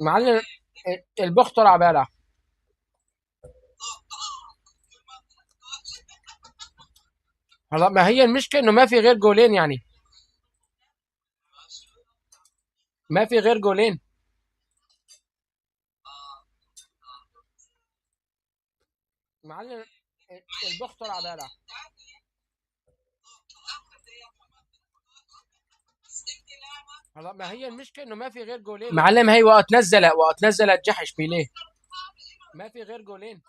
معلم البخ طلع بالع. هلا ما هي المشكلة انه ما في غير جولين يعني. ما في غير جولين. معلم البخ طلع بالع. هلا ما هي المشكلة انه ما في غير جولين. معلم هي وقت نزلت جحش بيليه. ما في غير جولين.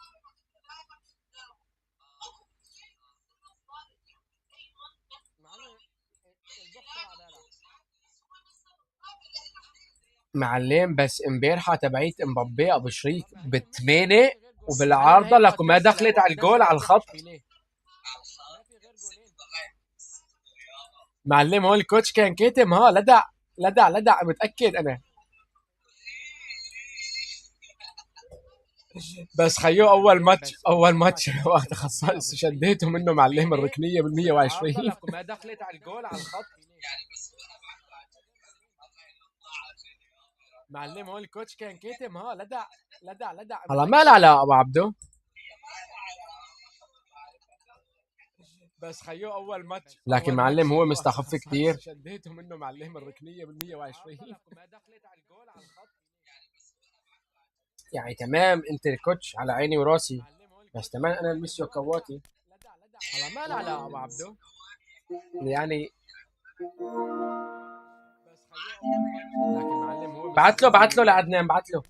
معلم بس امبارحة تبعيت امبابي ابو شريك بالثمانية وبالعارضة لكن ما دخلت على الجول على الخط. معلم هو الكوتش كان كاتم لدع لدع لدع متأكد انا. بس خيو اول ماتش وقت خصص شديته منه معلم الركنيه بال 120 ما دخلت على الجول على الخط. معلم هو الكوتش كان كاتم لدع لدع لدع. هلا ما لا ابو عبدو. بس خيو اول ماتش لكن معلم هو مستخف كثير. شديته منه معلم الركنيه بال 120 ما دخلت على الجول على الخط. يعني تمام انت الكوتش على عيني وراسي بس تمام انا الميسيو كواتي. هلا ما لا ابو عبدو يعني. لكن معلم هو بعت له لعدنان بعت له.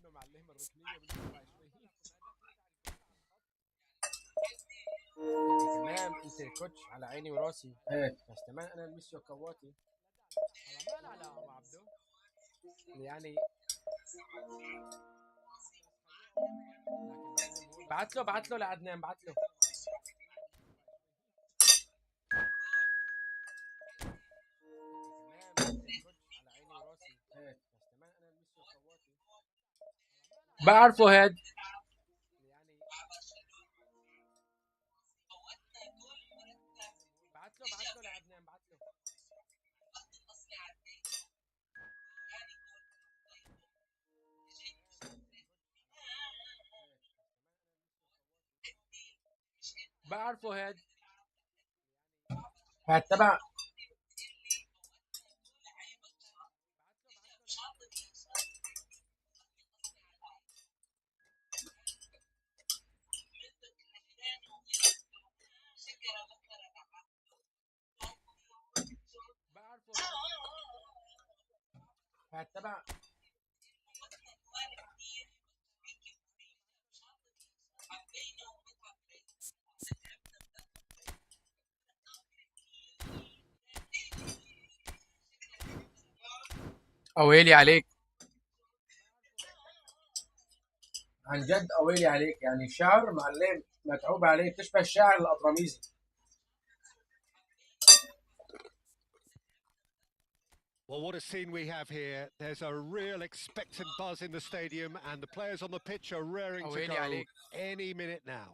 تمام انت الكوتش على عيني وراسي بس تمام انا الميسيو كواتي. هلا ما ابو عبدو يعني. بعت له لعدنان بعت له. بعرفه هاد. بعت له لعدنان بعت له. بعرفه هاد تبع. هاد تبع. اويلي عليك عن جد اويلي عليك يعني شعر معلم متعوب عليه تشبه الشاعر الاطرميزي. Well, what a scene we have here. There's a real expectant buzz in the stadium and the players on the pitch are raring to go any minute now.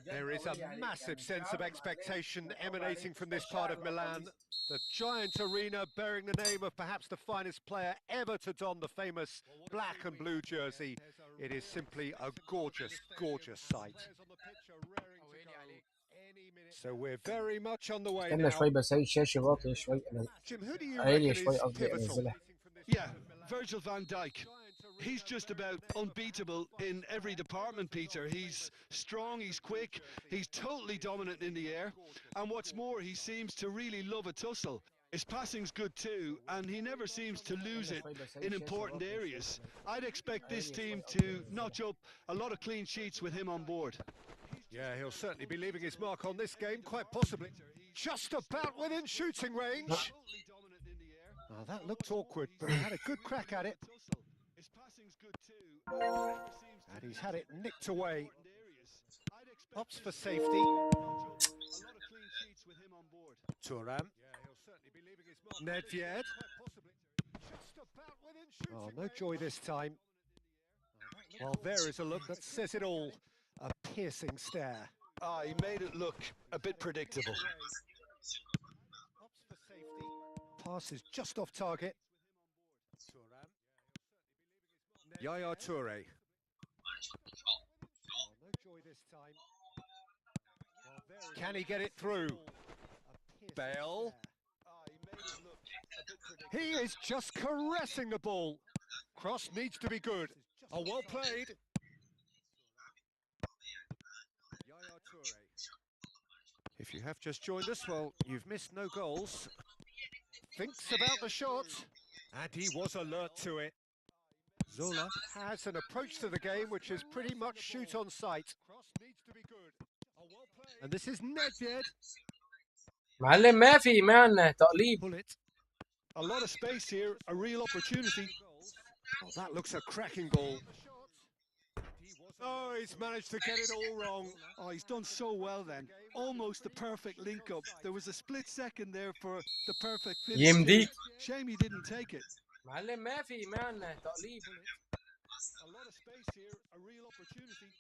There is a massive sense of expectation emanating from this part of Milan. The giant arena bearing the name of perhaps the finest player ever to don the famous black and blue jersey. It is simply a gorgeous, gorgeous sight. So we're very much on the way now. شوي بس هي الشاشه واطيه شوي انا Jim, who do you عاليه reckon شوي is قصدي pivotal? انزلها. Yeah, Virgil van Dijk. He's just about unbeatable in every department, Peter. He's strong, he's quick, he's totally dominant in the air. And what's more, he seems to really love a tussle. His passing's good too, and he never seems to lose it in important areas. I'd expect this team to notch up a lot of clean sheets with him on board. Yeah, he'll certainly be leaving his mark on this game, quite possibly. Just about within shooting range. Oh, that looked awkward, but he had a good crack at it. And he's had it nicked away. Opts for safety. Turan. Nedved. Oh, no joy this time. Well, there is a look that says it all. A piercing stare. Ah, he made it look a bit predictable. Opts for safety. Pass is just off target. Yaya Toure. No joy this time. Can he get it through? Bale. He is just caressing the ball. Cross needs to be good. Oh, well played. Yaya Toure. If you have just joined us, well, you've missed no goals. Thinks about the shot, and he was alert to it. Zola has an approach to the game which is pretty much shoot on sight. And this is Nedved. معلم ما في معنى تقليب. Pull it. A lot of space here, a real opportunity. Oh, that looks a cracking ball. Oh, he's managed to get it all wrong. Oh, he's done so well then. Almost the perfect link-up. There was a split second there for the perfect finish. يمديك. Shame he didn't take it. معلم ما في معنى تقليب. A lot of space here, a real opportunity.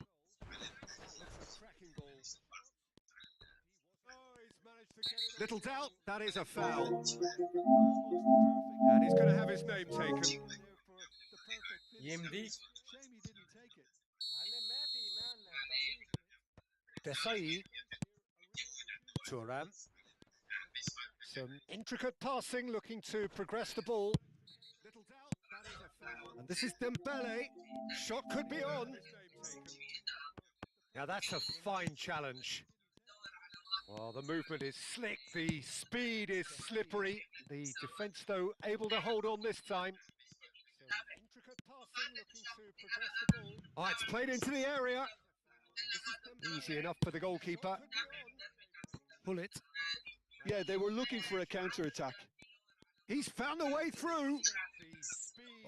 Little doubt, that is a foul. And he's going to have his name taken. يمديك. Shame he didn't take it. معلم ما في معنى تقليب. Desai. Turan. Some intricate passing, looking to progress the ball. Little doubt, that is a foul. And this is Dembele. Shot could be on. Now that's a fine challenge. Well, the movement is slick, the speed is slippery. The defence, though, able to hold on this time. Some intricate passing, looking to progress the ball. Oh, it's played into the area. Easy enough for the goalkeeper. Pull it. Yeah, they were looking for a counter-attack. He's found a way through.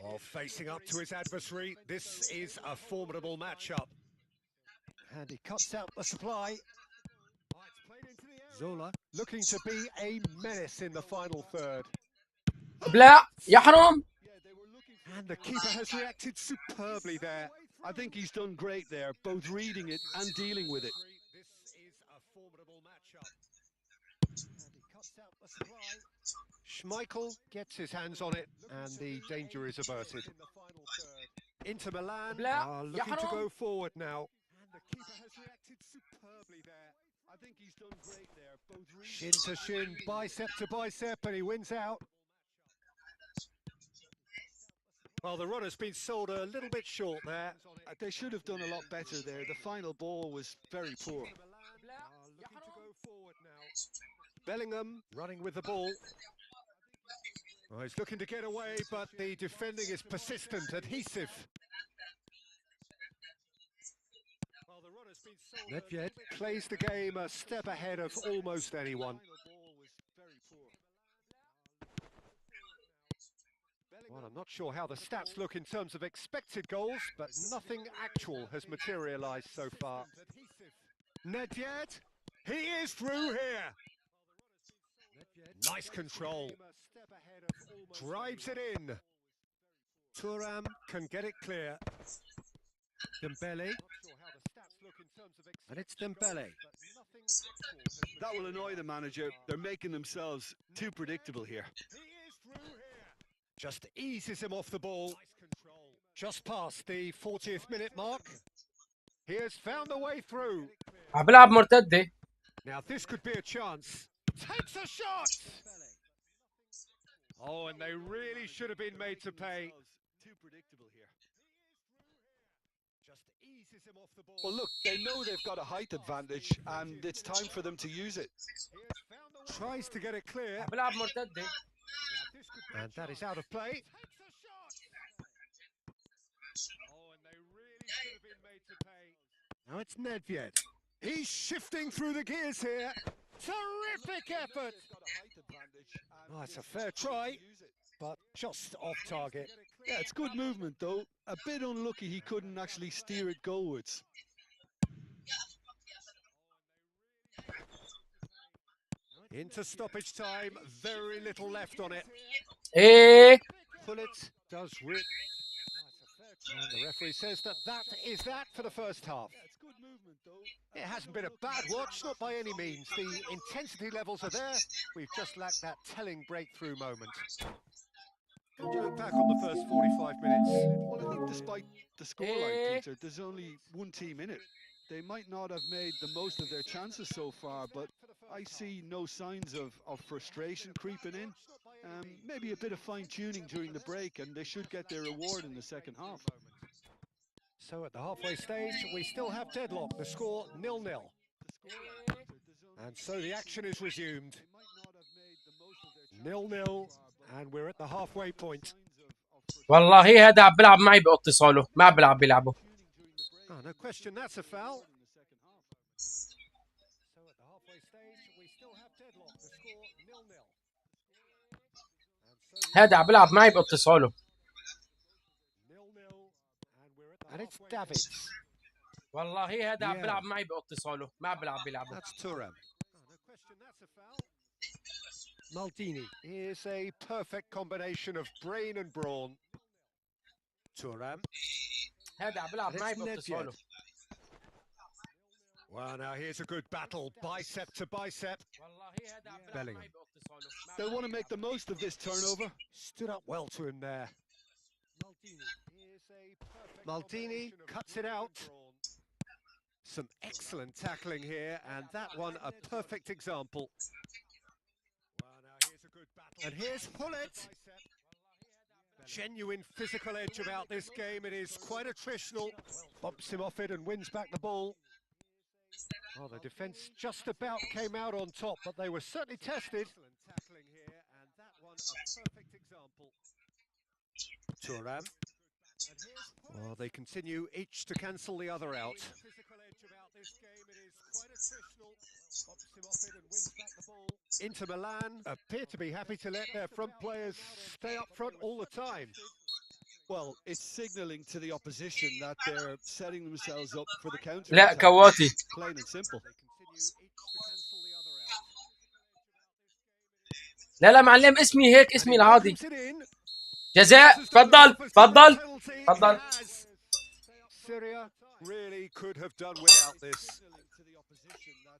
Oh, facing up to his adversary. This is a formidable matchup. And he cuts out the supply. Zola looking to be a menace in the final third. بلا يحرم. And the keeper has reacted superbly there. I think he's done great there, both reading it and dealing with it. This is a formidable matchup. And he cuts out the supply. Schmeichel gets his hands on it, and the danger is averted. Inter Milan are looking to go forward now. And the keeper has reacted superbly there. I think he's done great there, both Shin to shin, bicep to bicep, and he wins out. Well, the run has been sold a little bit short there. They should have done a lot better there. The final ball was very poor. Looking to go forward now. Bellingham running with the ball. Well, he's looking to get away, but the defending is persistent, adhesive. Well, the run has been sold. Nedved plays the game a step ahead of almost anyone. Well, I'm not sure how the stats look in terms of expected goals, but nothing actual has materialised so far. Nedved, he is through here. Nice control. Drives it in. Thuram can get it clear. Dembele. And it's Dembele. That will annoy the manager. They're making themselves too predictable here. Just eases him off the ball. Just past the 40th minute mark. He has found a way through. عم بلعب مرتدة. Now this could be a chance. Takes a shot! Oh, and they really should have been made to pay. Too predictable here. Just eases him off the ball. Well, look, they know they've got a height advantage, and it's time for them to use it. Tries to get it clear. عم بلعب مرتدة. And that is out of play. Oh, and they really should have been made to pay. Now it's Nedved. He's shifting through the gears here. Terrific effort. Oh, it's a fair try, but just off target. Yeah, it's good movement, though. A bit unlucky he couldn't actually steer it goalwards. Into stoppage time, very little left on it. إيه. Pull it, does rip. And the referee says that is that for the first half. It hasn't been a bad watch, not by any means. The intensity levels are there. We've just lacked that telling breakthrough moment. How do you look back on the first 45 minutes? Well, I think despite the scoreline, Peter, there's only one team in it. They might not have made the most of their chances so far, but I see no signs of frustration creeping in. Maybe a bit of fine-tuning during the break, and they should get their reward in the second half. So at the halfway stage, we still have deadlock. The score 0-0. And so the action is resumed. 0-0, and we're at the halfway point. والله هذا عم بيلعب معي باتصاله، ما عم بيلعبه. Oh, no question, that's a foul. So at the halfway stage, we still have deadlock. The score 0-0. هذا عم بيلعب معي باتصاله. 0-0, and it's Davids. والله هذا عم بيلعب معي باتصاله، ما عم بيلعبه. That's Turam. Oh, no question, that's a foul. Maldini. Here's a perfect combination of brain and brawn. Turam. هذا عم بيلعب معي باتصاله. Well, now here's a good battle, bicep to bicep. Bellingham. They'll want to make the most of this turnover. Stood up well to him there. Maldini cuts it out. Some excellent tackling here, and that one a perfect example. And here's Hullet. Genuine physical edge about this game. It is quite attritional. Bumps him off it and wins back the ball. Oh, the defence just about came out on top, but they were certainly tested. Tackling here, and that one a perfect example. Turam. Well, they continue each to cancel the other out. Physical edge about this game. It is quite attritional. Bumps him off it and wins back the ball. Inter Milan appear to be happy to let their front players stay up front all the time. Well, it's signalling to the opposition that they're setting themselves up for the counter. لا كواتي. Plain and simple. لا معلم اسمي هيك اسمي العادي. جزاء تفضل تفضل تفضل. Syria really could have done without this.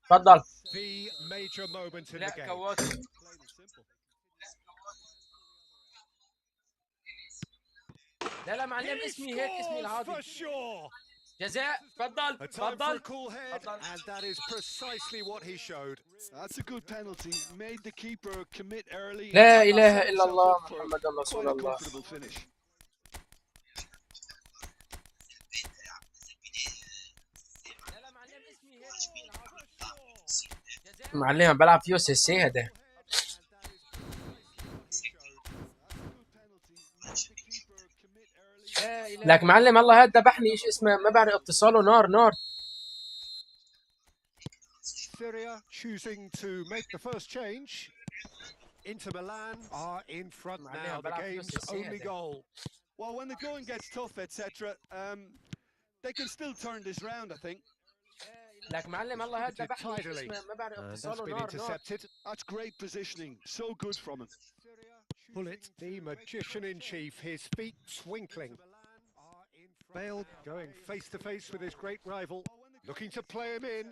تفضل. The major moment in لا the game. كواتي. لا معلم اسمي هيك اسمي العادي. جزاء تفضل تفضل. And that is precisely what he showed. That's a good penalty. Made the keeper commit early. لا إله إلا الله محمد رسول الله. معلم بلعب فيه سي هذا. لك معلم الله هاد ذبحني ايش اسمه ما بعرف اتصاله نار. Syria choosing to make the first change. Inter Milan are in front now. The game's only goal. Well, when the going gets tough, etc., they can still turn this round, I think. لك معلم الله هاد ذبحني ايش اسمه ما بعرف اتصاله نار. That's great positioning. So good from him. Bullet, the magician-in-chief, his feet twinkling. Bale going face-to-face with his great rival, looking to play him in.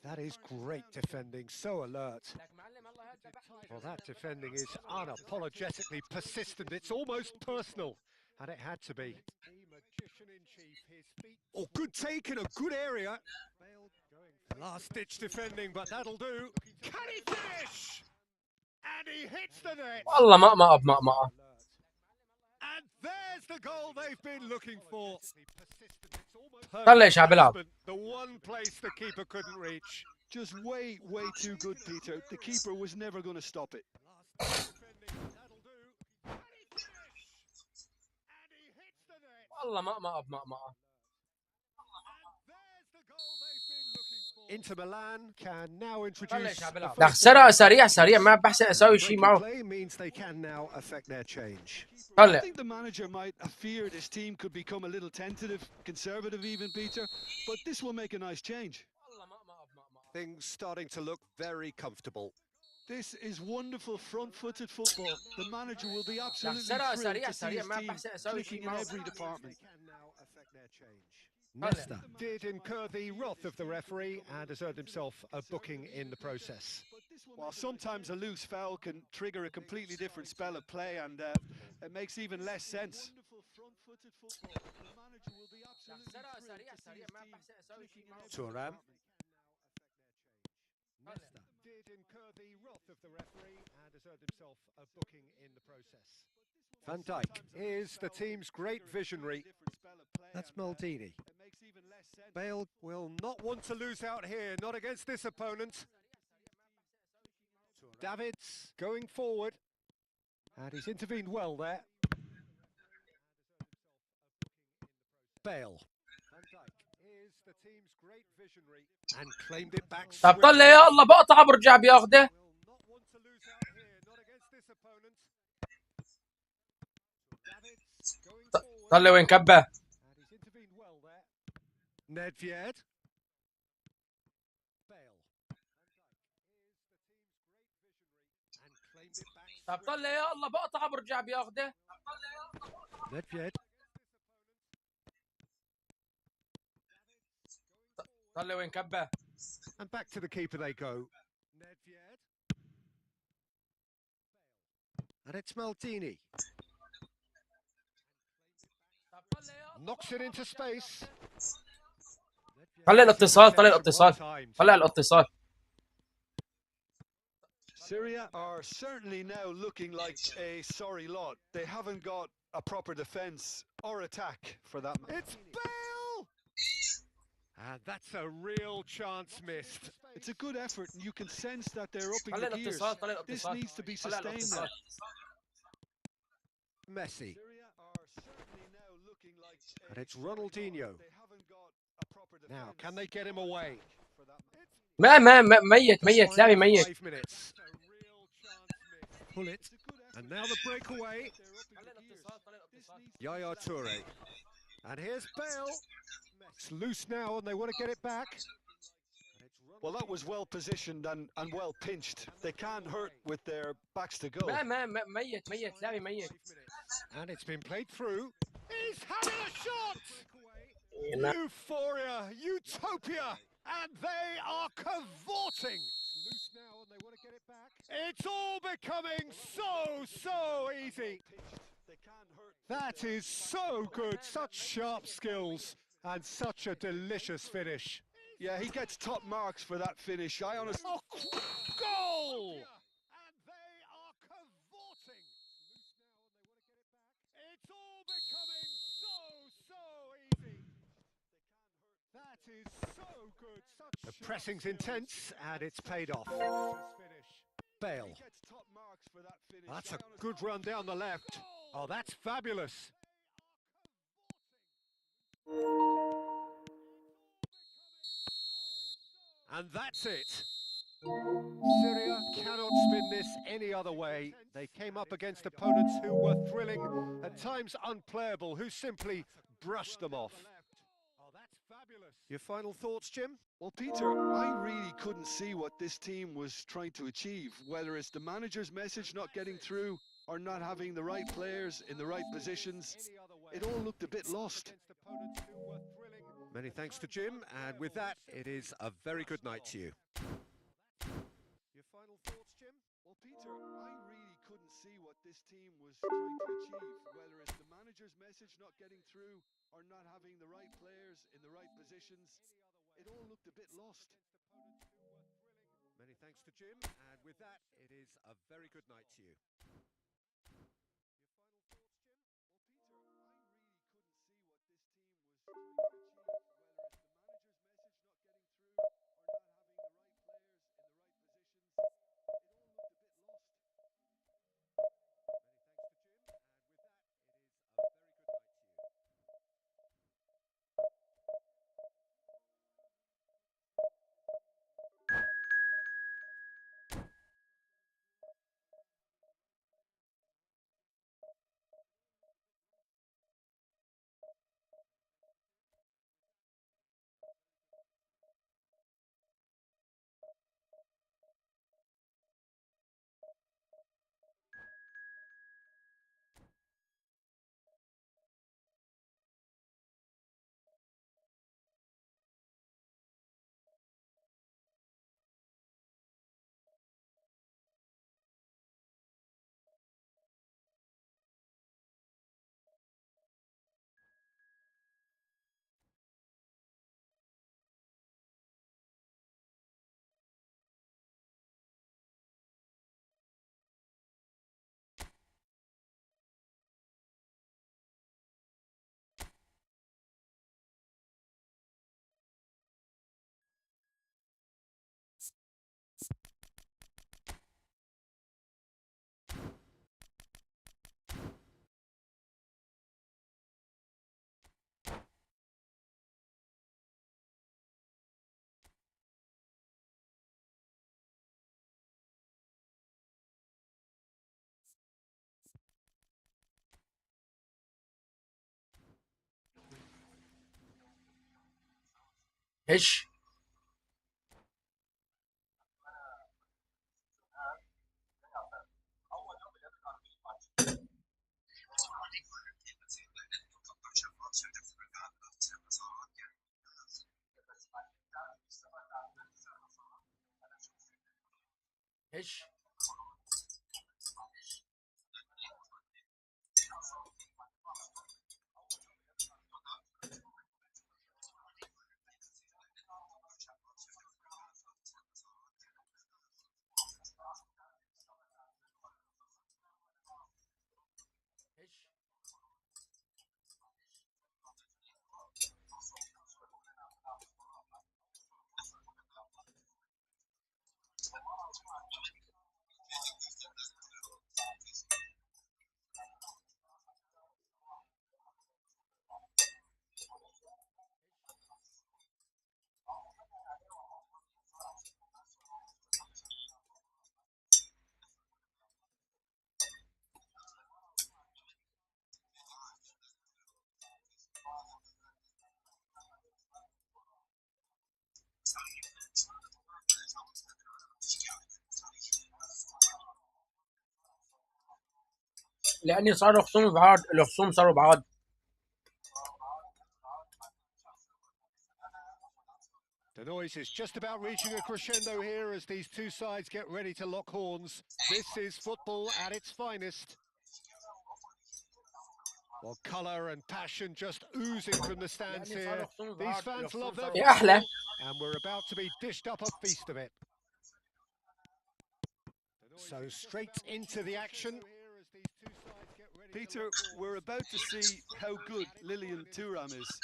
That is great defending, so alert. Well, that defending is unapologetically persistent. It's almost personal, and it had to be. Oh, good take in a good area. Last-ditch defending, but that'll do. Can he finish? And he hits the net. والله مقمقة. And there's the goal they've been looking for. طلع ايش عم بيلعب. The one place the keeper couldn't reach. Just way too good, Peter. The keeper was never going to stop it. والله مقمقة. Inter Milan can now introduce. لا خسرها سريع ما بحسن اسوي شيء معه. Means they can now affect their change. I think the manager might have feared his team could become a little tentative, conservative even, Peter, but this will make a nice change. Things starting to look very comfortable. This is wonderful front-footed football. The manager will be absolutely سريع thrilled سريع to see سريع his ما team بحسن اسوي شيء clicking in معه. every department. Nesta did incur the wrath of the referee and has earned himself a booking in the process. While sometimes a loose foul can trigger a completely different spell of play, and it makes even less sense. سريع سريع سريع ما بحسن اسوي شيء معه. Turan. Nesta did incur the wrath of the referee and has earned himself a booking in the process. Van Dijk is the team's great visionary. That's Maldini. Bale will not want to lose out here, not against this opponent. Davids going forward, and he's intervened well there. Bale. Van Dijk is the team's great visionary and claimed it back طب swiftly. طلع يا الله بقطع برجع بياخده. Will not want to lose out here, not against this opponent. Davids going forward. طلع وين كبه. And he's intervened well there. Nedved. Bale. And claimed it back. طب طلع يا الله بقطع برجع بياخده. Nedved. طلع وين كبه. And back to the keeper they go. Nedved. And it's Maldini. Knocks it into space. طلع الاتصال طلع الاتصال طلع الاتصال. Syria are certainly now looking like a sorry lot. They haven't got a proper defence or attack for that matter. It's Bale! And that's a real chance missed. It's a good effort, and you can sense that they're upping طلع the gears. الاتصال طلع This الاتصال. needs to be طلع sustained الاتصال. now. Messi. Syria are certainly now looking like And it's Ronaldinho. they haven't got a proper defence. Now, can they get him away? for that matter. ما ميت ميت لاعب Final ميت. 5 minutes. Pull it. And now the breakaway. Yaya Toure. And here's Bale. It's loose now and they want to get it back. Well, that was well positioned and well pinched. They can't hurt with their backs to goal. ما ميت ميت لاعب ميت. And it's been played through. He's having a shot! لا. Euphoria, utopia, and they are cavorting. Loose now and they want to get it back. It's all becoming so easy. They can't hurt. That is so good, such sharp skills and such a delicious finish. Yeah, he gets top marks for that finish. I honestly. Oh, goal! And they are cavorting. It's all becoming so easy. That is so good. The pressing's intense and it's paid off. Bale. He gets top marks for that finish. That's a good run down the left. Oh, that's fabulous. And that's it. Syria cannot spin this any other way. They came up against opponents who were thrilling, at times unplayable, who simply brushed them off. Oh, that's fabulous. Your final thoughts, Jim? Well, Peter, I really couldn't see what this team was trying to achieve, whether it's the manager's message not getting through or not having the right players in the right positions. It all looked a bit lost. Many thanks to Jim, and with that, it is a very good night to you. Your final thoughts, Jim? Well, Peter, I really couldn't see what this team was trying to achieve, whether it's the manager's message not getting through or not having the right players in the right positions. It all looked a bit lost. Many thanks to Jim, and with that, it is a very good night to you. هش. هش. لاني صاروا خصوم بعض، الخصوم صاروا بعض. The noise is just about reaching a crescendo here as these two sides get ready to lock horns. This is football at its finest. Well, colour and passion just oozing from the stands here. These fans love their يا احلى. football, and we're about to be dished up a feast of it. So straight into the action. Peter, we're about to see how good Lilian Thuram is.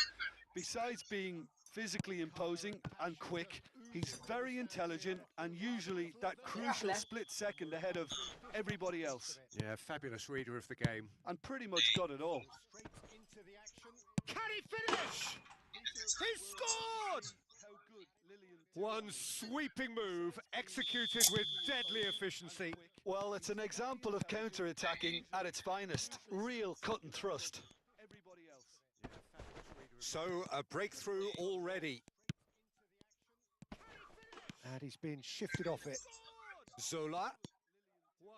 Besides being physically imposing and quick, he's very intelligent and usually that crucial split second ahead of everybody else. Yeah, fabulous reader of the game. And pretty much got it all. Straight into the action. Can he finish? He scored! One sweeping move executed with deadly efficiency. Well, it's an example of counter-attacking at its finest. Real cut and thrust. So, a breakthrough already. And he's been shifted off it. Zola. One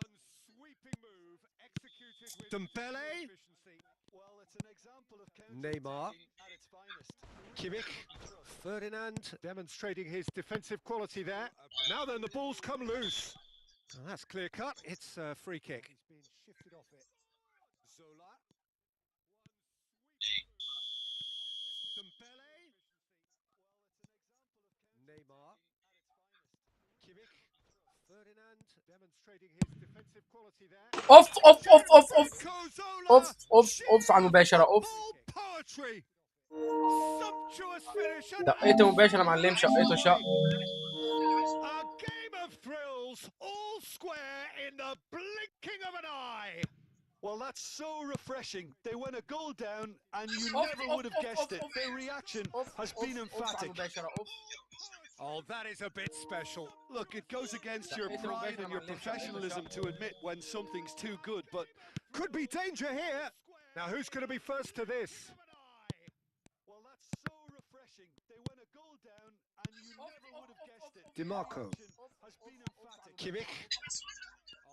sweeping move executed with Dembele. Well, it's an example of Neymar. at its finest. Kimmich. Ferdinand demonstrating his defensive quality there. Now then, the ball's come loose. Oh, that's clear cut. It's a free kick. He's been shifted off it. Zola. Dembele. Neymar. Kimmich. Ferdinand demonstrating his defensive quality there. اوف اوف اوف اوف اوف اوف اوف اوف على المباشره. اوف. Poetry. Sumptuous finish. دقيته مباشره معلم، شقيته شق. A game of thrills, all square in the blinking of an eye. Well, that's so refreshing. They went a goal down and you never would have guessed it. Their reaction has been emphatic. Oh, that is a bit special. Look, it goes against your pride and your professionalism to admit when something's too good, but Could be danger here. Now, who's going to be first to this? well, that's so refreshing. They went a goal down and you never would have guessed it. DiMarco. Their reaction has been emphatic. Kimmich.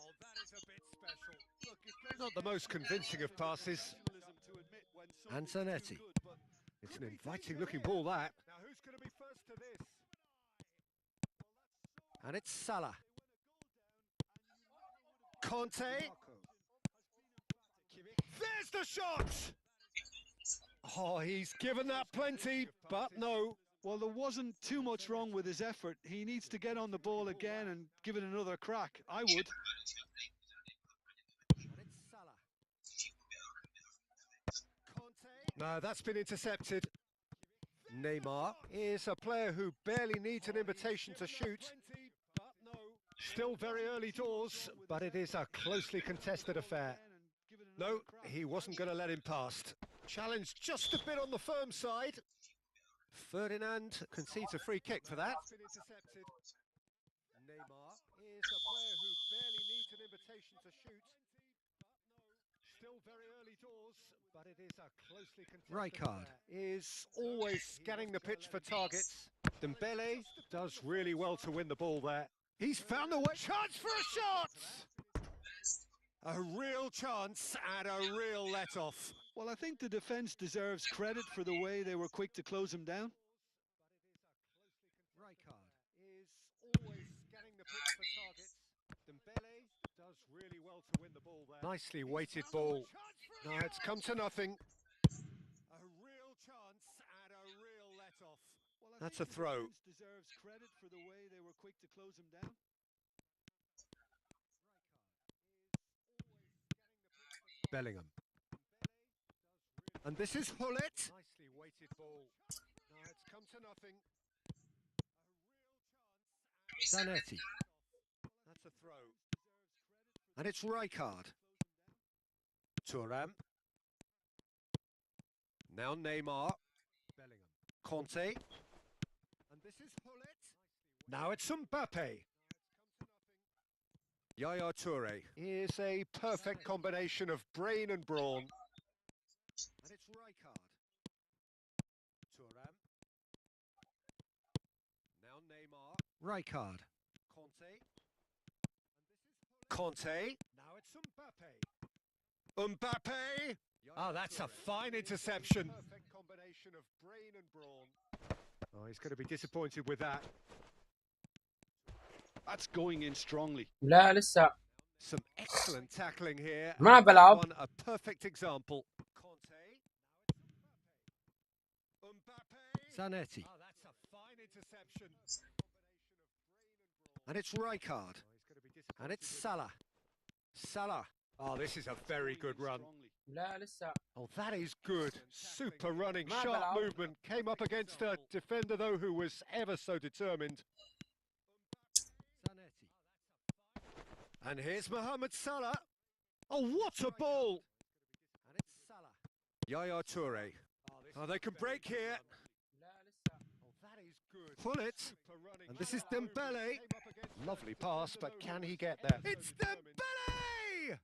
Oh, that is a bit special. Look, it goes Not the most convincing of passes. professionalism to admit when something's Antonetti. too good, but It's an inviting looking ball, that. Now, who's going to be first to this? And it's Salah. Conte. There's the shot! Oh, he's given that plenty, but no. well, there wasn't too much wrong with his effort. He needs to get on the ball again and give it another crack. I would. And it's Salah. Conte. No, that's been intercepted. Neymar is a player who barely needs an invitation to shoot. Still very early doors, but it is a closely contested affair. No, he wasn't going to let him past. Challenge just a bit on the firm side. Ferdinand concedes a free kick for that. Neymar is a player who barely needs an invitation to shoot. Still very early doors, but it is a closely contested Ránkd is always scanning the pitch for targets. Dembele does really well to win the ball there. He's found the way. Chance for a shot! A real chance and a real let-off. Well, I think the defence deserves credit for the way they were quick to close him down. Rykard is always scanning the pitch for targets. Dembele does really well to win the ball there. Nicely weighted ball. No, it's come to nothing. A real chance and a real let-off. Well, That's a throw. The defence deserves credit for the way they were quick to close him down. Bellingham. And this is Hullet. Nicely weighted ball. No, it's come to nothing. Zanetti. That's a throw. And it's Rykard. Thuram. Now Neymar. Bellingham. Conte. And this is Hullet. Now it's Mbappe. Yaya Toure is a perfect combination of brain and brawn. And it's Rykard. Thuram. Now Neymar. Rykard. Conte. Now it's Mbappe. Mbappe! Oh, that's a fine interception. Perfect combination of brain and brawn. Oh, he's going to be disappointed with that. That's going in strongly. لا لسه Some excellent tackling here. ما بلعب. One a perfect example. Conte. Mbappe. Zanetti. Oh, that's a fine interception. And it's Rykard. And it's Salah. Salah. Oh, this is a very good run. لا لسه Oh, that is good. Super running, ما sharp بلعب. movement. Came up against a defender, though, who was ever so determined. And here's Mohamed Salah. Oh, what a ball! And it's Salah. Yaya Toure. Oh, they can break here. لا لسه Oh, that is good. Pull it. And this is Dembele. Lovely pass, but can he get there? It's Dembele!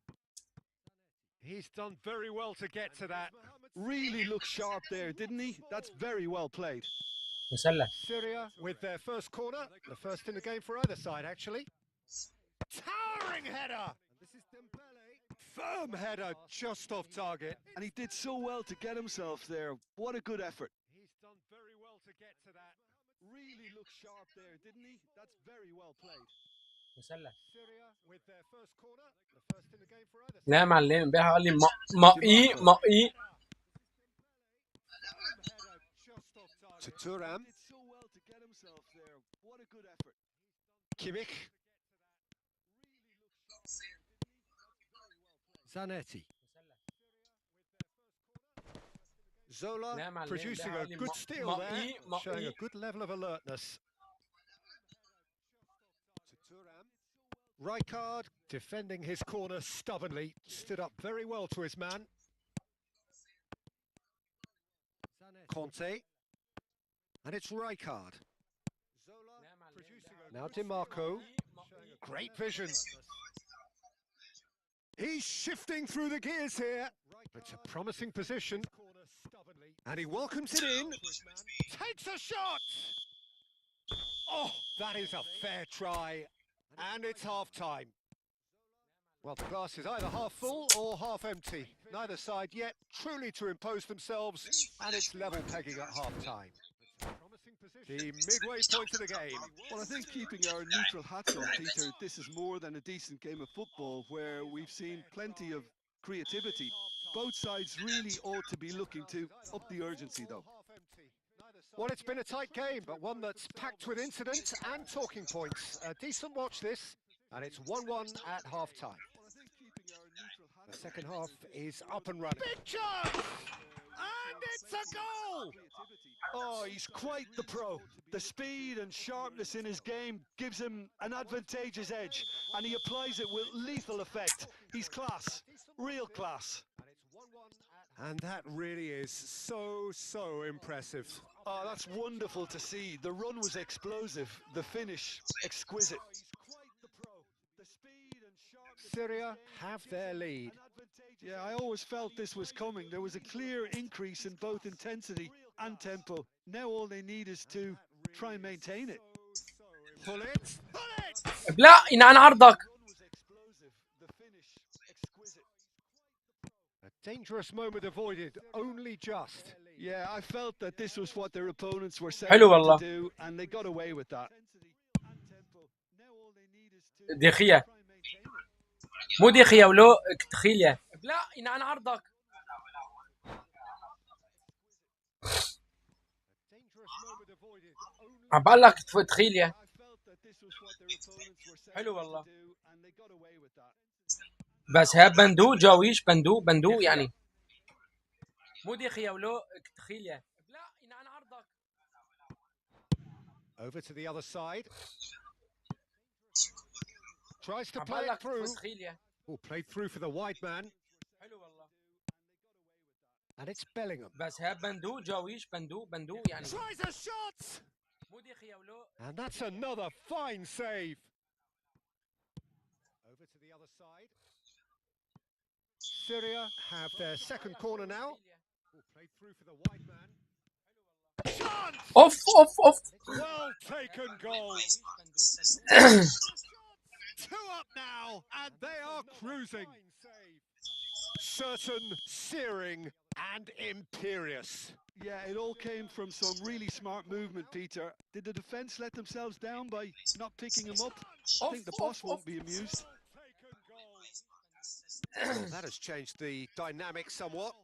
He's done very well to get to that. Really looked sharp there, didn't he? That's very well played. مسلح. Syria with their first corner. The first in the game for either side, actually. Towering header! And this is Dembele. Firm header, just off target. And he did so well to get himself there. What a good effort. He's done very well to get to that. Really looked sharp there, didn't he? That's very well played. مسلح. Syria with their first corner. The first in the game for either side. لا معلم امبارح قال لي مقي مقي. Firm header, just off target. To Thuram. Did so well to get himself there. What a good effort. Kimmich. Zanetti. Zola لا معلم producing امبارح a قال لي good steal there, مقي showing a مقي. good level of alertness. To Thuram. Rykard defending his corner stubbornly, stood up very well to his man. Conte. And it's Rykard. Zola producing a now DiMarco. Great vision. He's shifting through the gears here. It's a promising position. And he welcomes it in. Takes a shot! Oh, that is a fair try. And it's half-time. Well, the glass is either half full or half empty. Neither side yet truly to impose themselves. And it's level pegging at half-time. The midway point of the game. Well, I think keeping our neutral hats on, Peter, this is more than a decent game of football where we've seen plenty of creativity. Both sides really ought to be looking to up the urgency, though. Well, it's been a tight game, but one that's packed with incident and talking points. A decent watch this, and it's 1-1 at half-time. The second half is up and running. Big chance! And it's a goal! Oh, he's quite the pro. The speed and sharpness in his game gives him an advantageous edge, and he applies it with lethal effect. He's class, real class. And that really is so impressive. Oh, that's wonderful to see. The run was explosive, the finish exquisite. Syria have their lead. Yeah, I always felt this was coming. There was a clear increase in both intensity and tempo. Now all they need is to try and maintain it. Pull it. Pull it. لا عن عرضك. A dangerous moment avoided, only just. Yeah, I felt that this was what their opponents were set حلو out والله. to do, and they got away with that. دخية مو دخية ولو تخيلية. لا عن عرضك. عم بقول لك تخيلية. حلو والله. بس ها بندو جاويش بندو يعني مو دخية ولو تخيلية. لا عن عرضك. Over to the other side. Tries to عم play بقول it لك through. تخيلية. Oh, played through for the wide man. حلو والله. And it's Bellingham. بس ها بندو جاويش بندو يعني Tries a shot. مو دخية ولو. And that's another fine save. Over to the other side. Syria have their second corner now. Oh, played through for the wide man. Chance! اوف. Well taken goal. Two up now, and they are cruising. Certain, searing, and imperious. Yeah, it all came from some really smart movement, Peter. Did the defence let themselves down by not picking him up? I think the boss won't be amused. Well, that has changed the dynamic somewhat.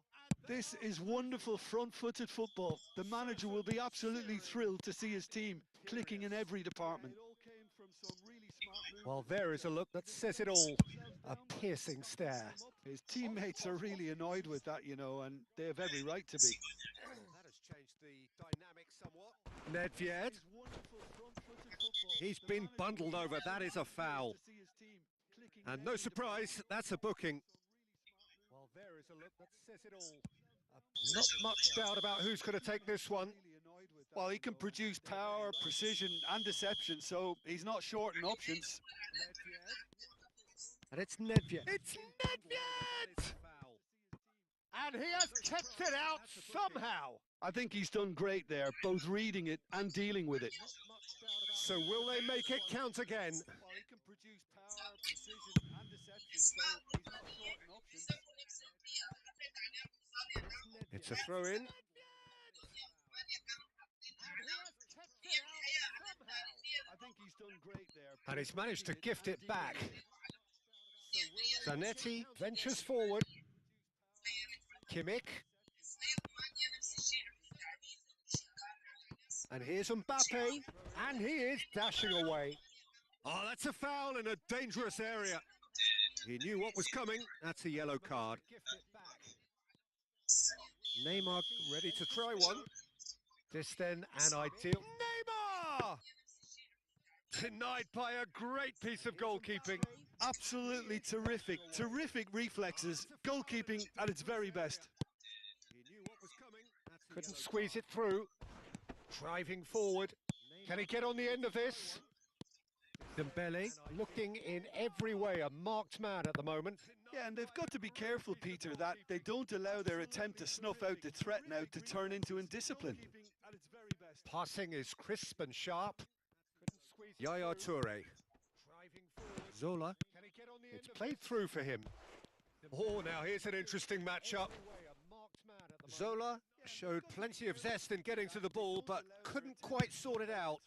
This is wonderful front-footed football. The manager will be absolutely thrilled to see his team clicking in every department. Well, there is a look that says it all. A piercing stare. His teammates are really annoyed with that, you know, and they have every right to be. That has changed the dynamic somewhat. Nedved. He's been bundled over. That is a foul. And no surprise, that's a booking. Well, there is a look that says it all. Not much doubt about who's going to take this one. Well, he can produce power, precision, and deception, so he's not short in options. And it's Nedved. It's Nedved! And he has kept it out somehow. I think he's done great there, both reading it and dealing with it. So will they make it count again? Well, he can produce power, precision, and deception, so he's not short in options. It's a throw in. I think he's done great there. And he's managed to gift it back. Zanetti ventures forward. Kimmich. And here's Mbappe. And he is dashing away. Oh, that's a foul in a dangerous area. He knew what was coming. That's a yellow card. Neymar ready to try one. This then an ideal. Neymar! Denied by a great piece of goalkeeping. Absolutely terrific. Terrific reflexes. Goalkeeping at its very best. He knew what was coming. Couldn't squeeze it through. Driving forward. Can he get on the end of this? Dembele looking in every way a marked man at the moment. Yeah, and they've got to be careful, Peter, that they don't allow their attempt to snuff out the threat now to turn into indiscipline. Passing is crisp and sharp. Yaya Toure. Zola. It's played through for him. Oh, now here's an interesting matchup. Zola showed plenty of zest in getting to the ball, but couldn't quite sort it out.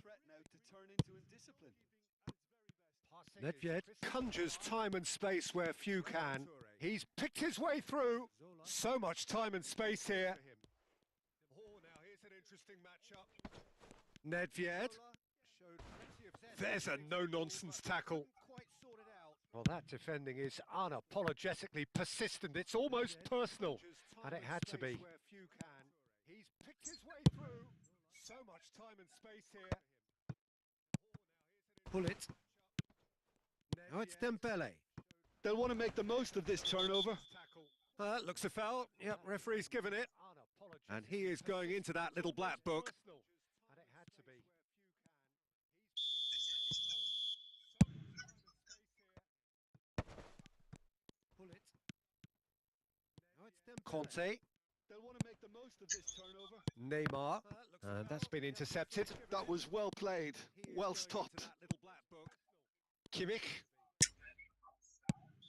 Nedved conjures time and space where few can. He's picked his way through. So much time and space here. Oh, now here's an interesting matchup. Nedved. There's a no-nonsense tackle. Well, that defending is unapologetically persistent. It's almost personal, and it had to be. He's picked his way through. So much time and space here. Pull it. Now it's Dembele. They'll want to make the most of this turnover. Looks a foul. Yep, referee's given it. And he is going into that little black book. And it had to be. Pull it. Now it's Conte. They'll want to make the most of this turnover. Neymar. And that's been intercepted. That was well played, well stopped. Kimmich.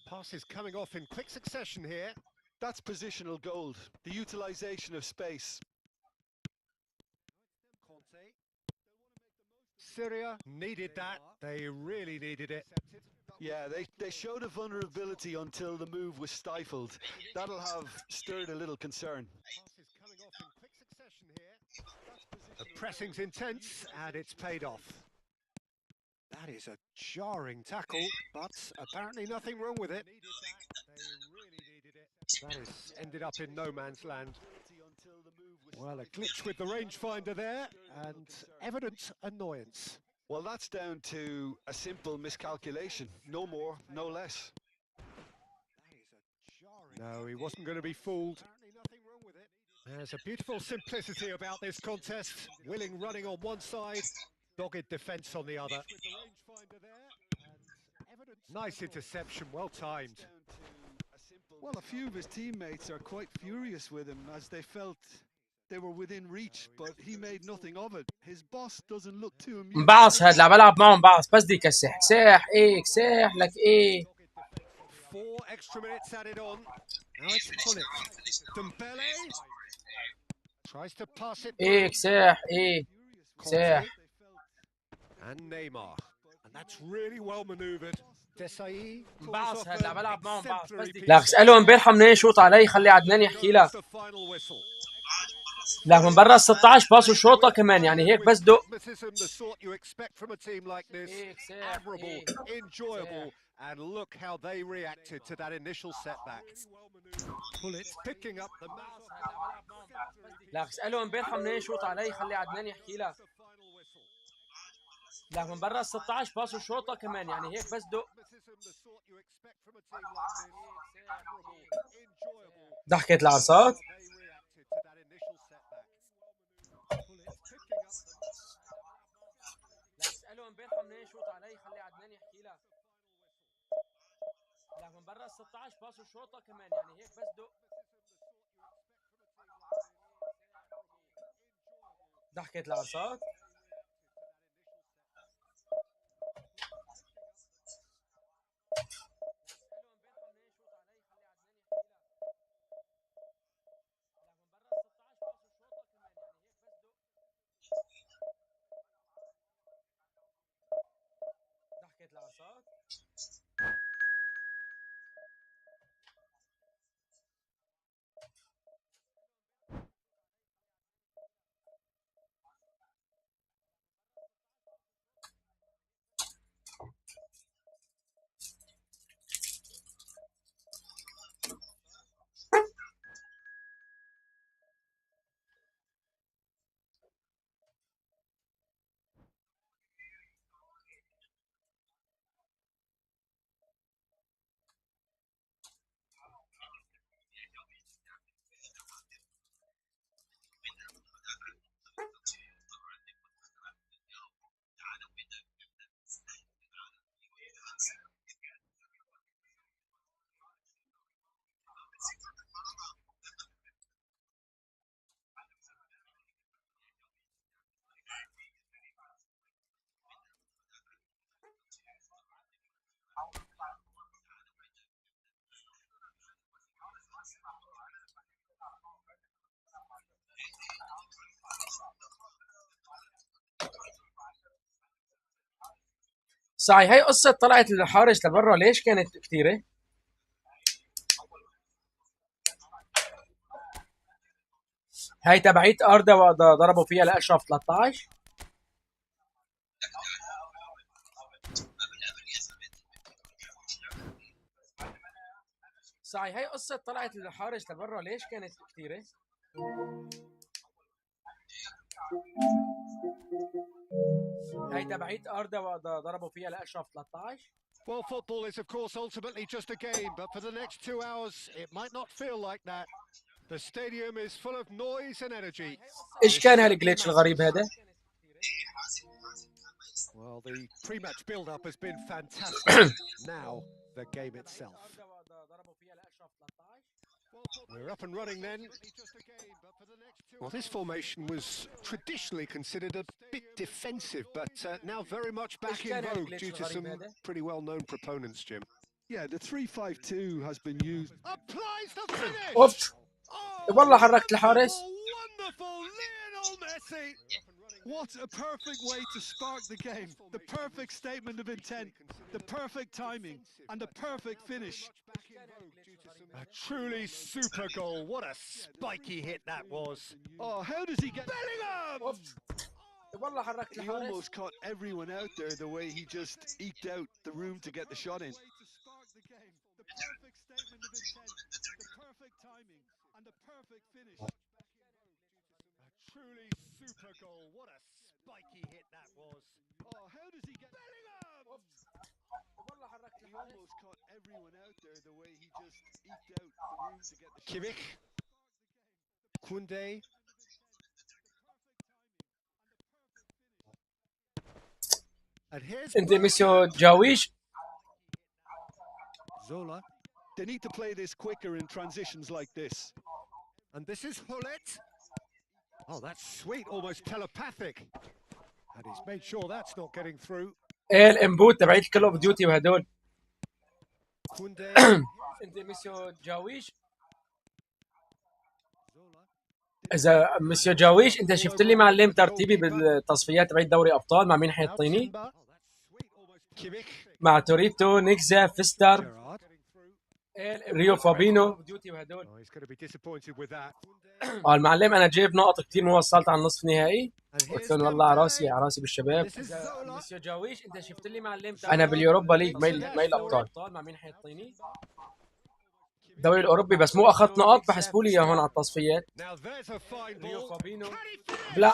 Passes coming off in quick succession here. That's positional gold, the utilisation of space. Syria needed that. They really needed it. Yeah, they showed a vulnerability until the move was stifled. That'll have stirred a little concern. Passes coming off in quick succession here. The pressing's intense and it's paid off. That is a jarring tackle, but apparently nothing wrong with it. They really needed it. That has ended up in no man's land. Well, a glitch with the rangefinder there and evident annoyance. Well, that's down to a simple miscalculation. No more, no less. No, he wasn't going to be fooled. There's a beautiful simplicity about this contest. Willing running on one side, dogged defence on the other. Nice interception, well timed. Well, a few of his teammates are quite furious with him as they felt they were within reach, but he made nothing of it. His boss doesn't look too amused. مبعص هاد لعب العب معهم بعص بس دي كسح ساح ايه كساح لك ايه 4 extra minutes added on. Now it's Pullet. Dembele tries to pass it. ايه كساح ايه كساح And Neymar. And that's really well maneuvered. Desai بعص هاد لعب العب معهم بعص بس دي لا اساله امبارح منين يشوط علي خلي عدنان يحكي لك لا من برا ال 16 باص وشوطه كمان يعني هيك بس دق And look how they reacted to that initial setback. Bullets picking up the لا اساله امبارح منين يشوط علي خلي عدنان يحكي لك لا من برا ال 16 باص وشوطه كمان يعني هيك بس دق ضحكت العرصات لا اساله امبارح منين يشوط علي خلي عدنان يحكي لك لا من برا ال 16 باص وشوطه كمان يعني هيك بس دق ضحكت العرصات ضحكت العرصات صحيح هي قصة طلعت الحارس لبرا ليش كانت كثيرة؟ هاي تبعيت أردا ضربوا فيها لأشرف 13 صحيح هي قصة طلعت الحارس لبرا ليش كانت كثيرة؟ هاي تبعيت أردا ضربوا فيها لأشرف 13 Well, football is of course ultimately just a game, but for the next 2 hours it might not feel like that. The stadium is full of noise and energy. إيش كان هالجليتش الغريب هذا؟ Well, the pre-match build-up has been fantastic. Now, the game itself. Well, We're up and running then. Well, this formation was traditionally considered a bit defensive, but now very much back in vogue due to some pretty well-known proponents, Jim. Yeah, the 3-5-2 has been used. Applies the finish! اوف والله حركت الحارس. Wonderful Lionel Messi! What a perfect way to spark the game. The perfect statement of intent, the perfect timing, and the perfect finish. A truly super goal. What a spiky hit that was. Oh, how does he get... Bellingham! اوف والله حركت He الحارس. almost caught everyone out there the way he just eked out the room to get the shot in. The perfect statement of intent, the perfect timing, and the perfect finish. A truly super goal. What a spiky hit that was. Oh, how does he get... Bellingham! والله حركت He الحارس. almost caught everyone out there the way he just eked out the room to get the shot in. Kimmich. Koundé. And here's انت مسيو جاويش. Zola. They need to play this quicker in transitions like this. And this is Hullet. Oh, that's sweet, almost telepathic. And he's made sure that's not getting through. ايه الانبوت تبعت كل اوف ديوتي وهدول. Koundé. انت مسيو جاويش. اذا مسيو جاويش انت شفت لي معلم ترتيبي بالتصفيات تبعت دوري ابطال مع مين حيطيني؟ مع توريتو، نيكزا، فيستر، ريو فابينو. المعلم انا جايب نقط كثير مو وصلت على النصف النهائي. قلت لهم والله على راسي بالشباب. مسيو جاويش انت شفت لي معلم انا باليوروبا ليج ما الابطال مع مين حيطيني؟ الدوري الاوروبي بس مو اخذت نقط بحسبوا لي اياه هون على التصفيات. ريو فابينو لا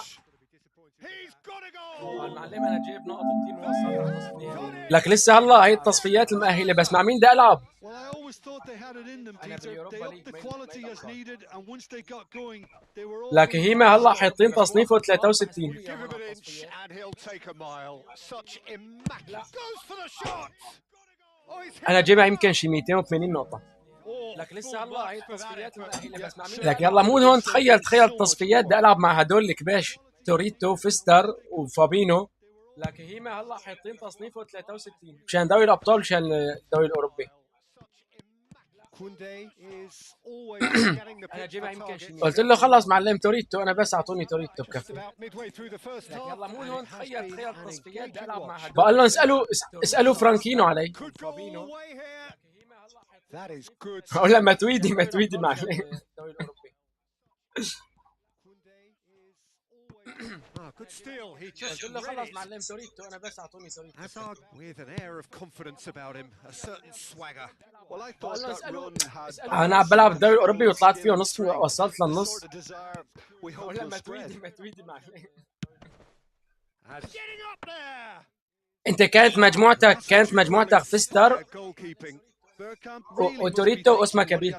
المعلم انا جايب نقط كثير مو وصلت على النصف النهائي. لك لسه هلا هي التصفيات المؤهله بس مع مين بدي العب؟ لكن هيما هلا حاطين تصنيفه 63. انا جايبها يمكن شي 280 نقطه. لك لسه هلا هي التصفيات المؤهله بس مع مين؟ لك يلا مو هون تخيل التصفيات بدي العب مع هدول الكباش توريتو فيستر وفابينو. لكن هيما هلا حاطين تصنيفه 63 مشان دوري الابطال مشان الدوري الاوروبي. انا جايبها يمكن شي قلت له خلص معلم توريتو انا بس اعطوني توريتو بكفي. لك يلا مو هون تخيل التصفيات بدي العب مع هدول. بقول لهم اسالوا فرانكينو علي فابينو. هقول لها ما تويدي معلم. الدوري الاوروبي. Good steal. He just قلت له خلص معلم توريتو انا بس اعطوني توريتو. Hazard with an air of confidence about him, a certain swagger. Well, I thought that run had... انا عم بلعب الدوري الاوروبي وطلعت فيه نص وصلت للنص. هقول لها ما تويدي معلم. Getting up there. انت كانت مجموعتك فيستر وتوريتو واسمه كبير.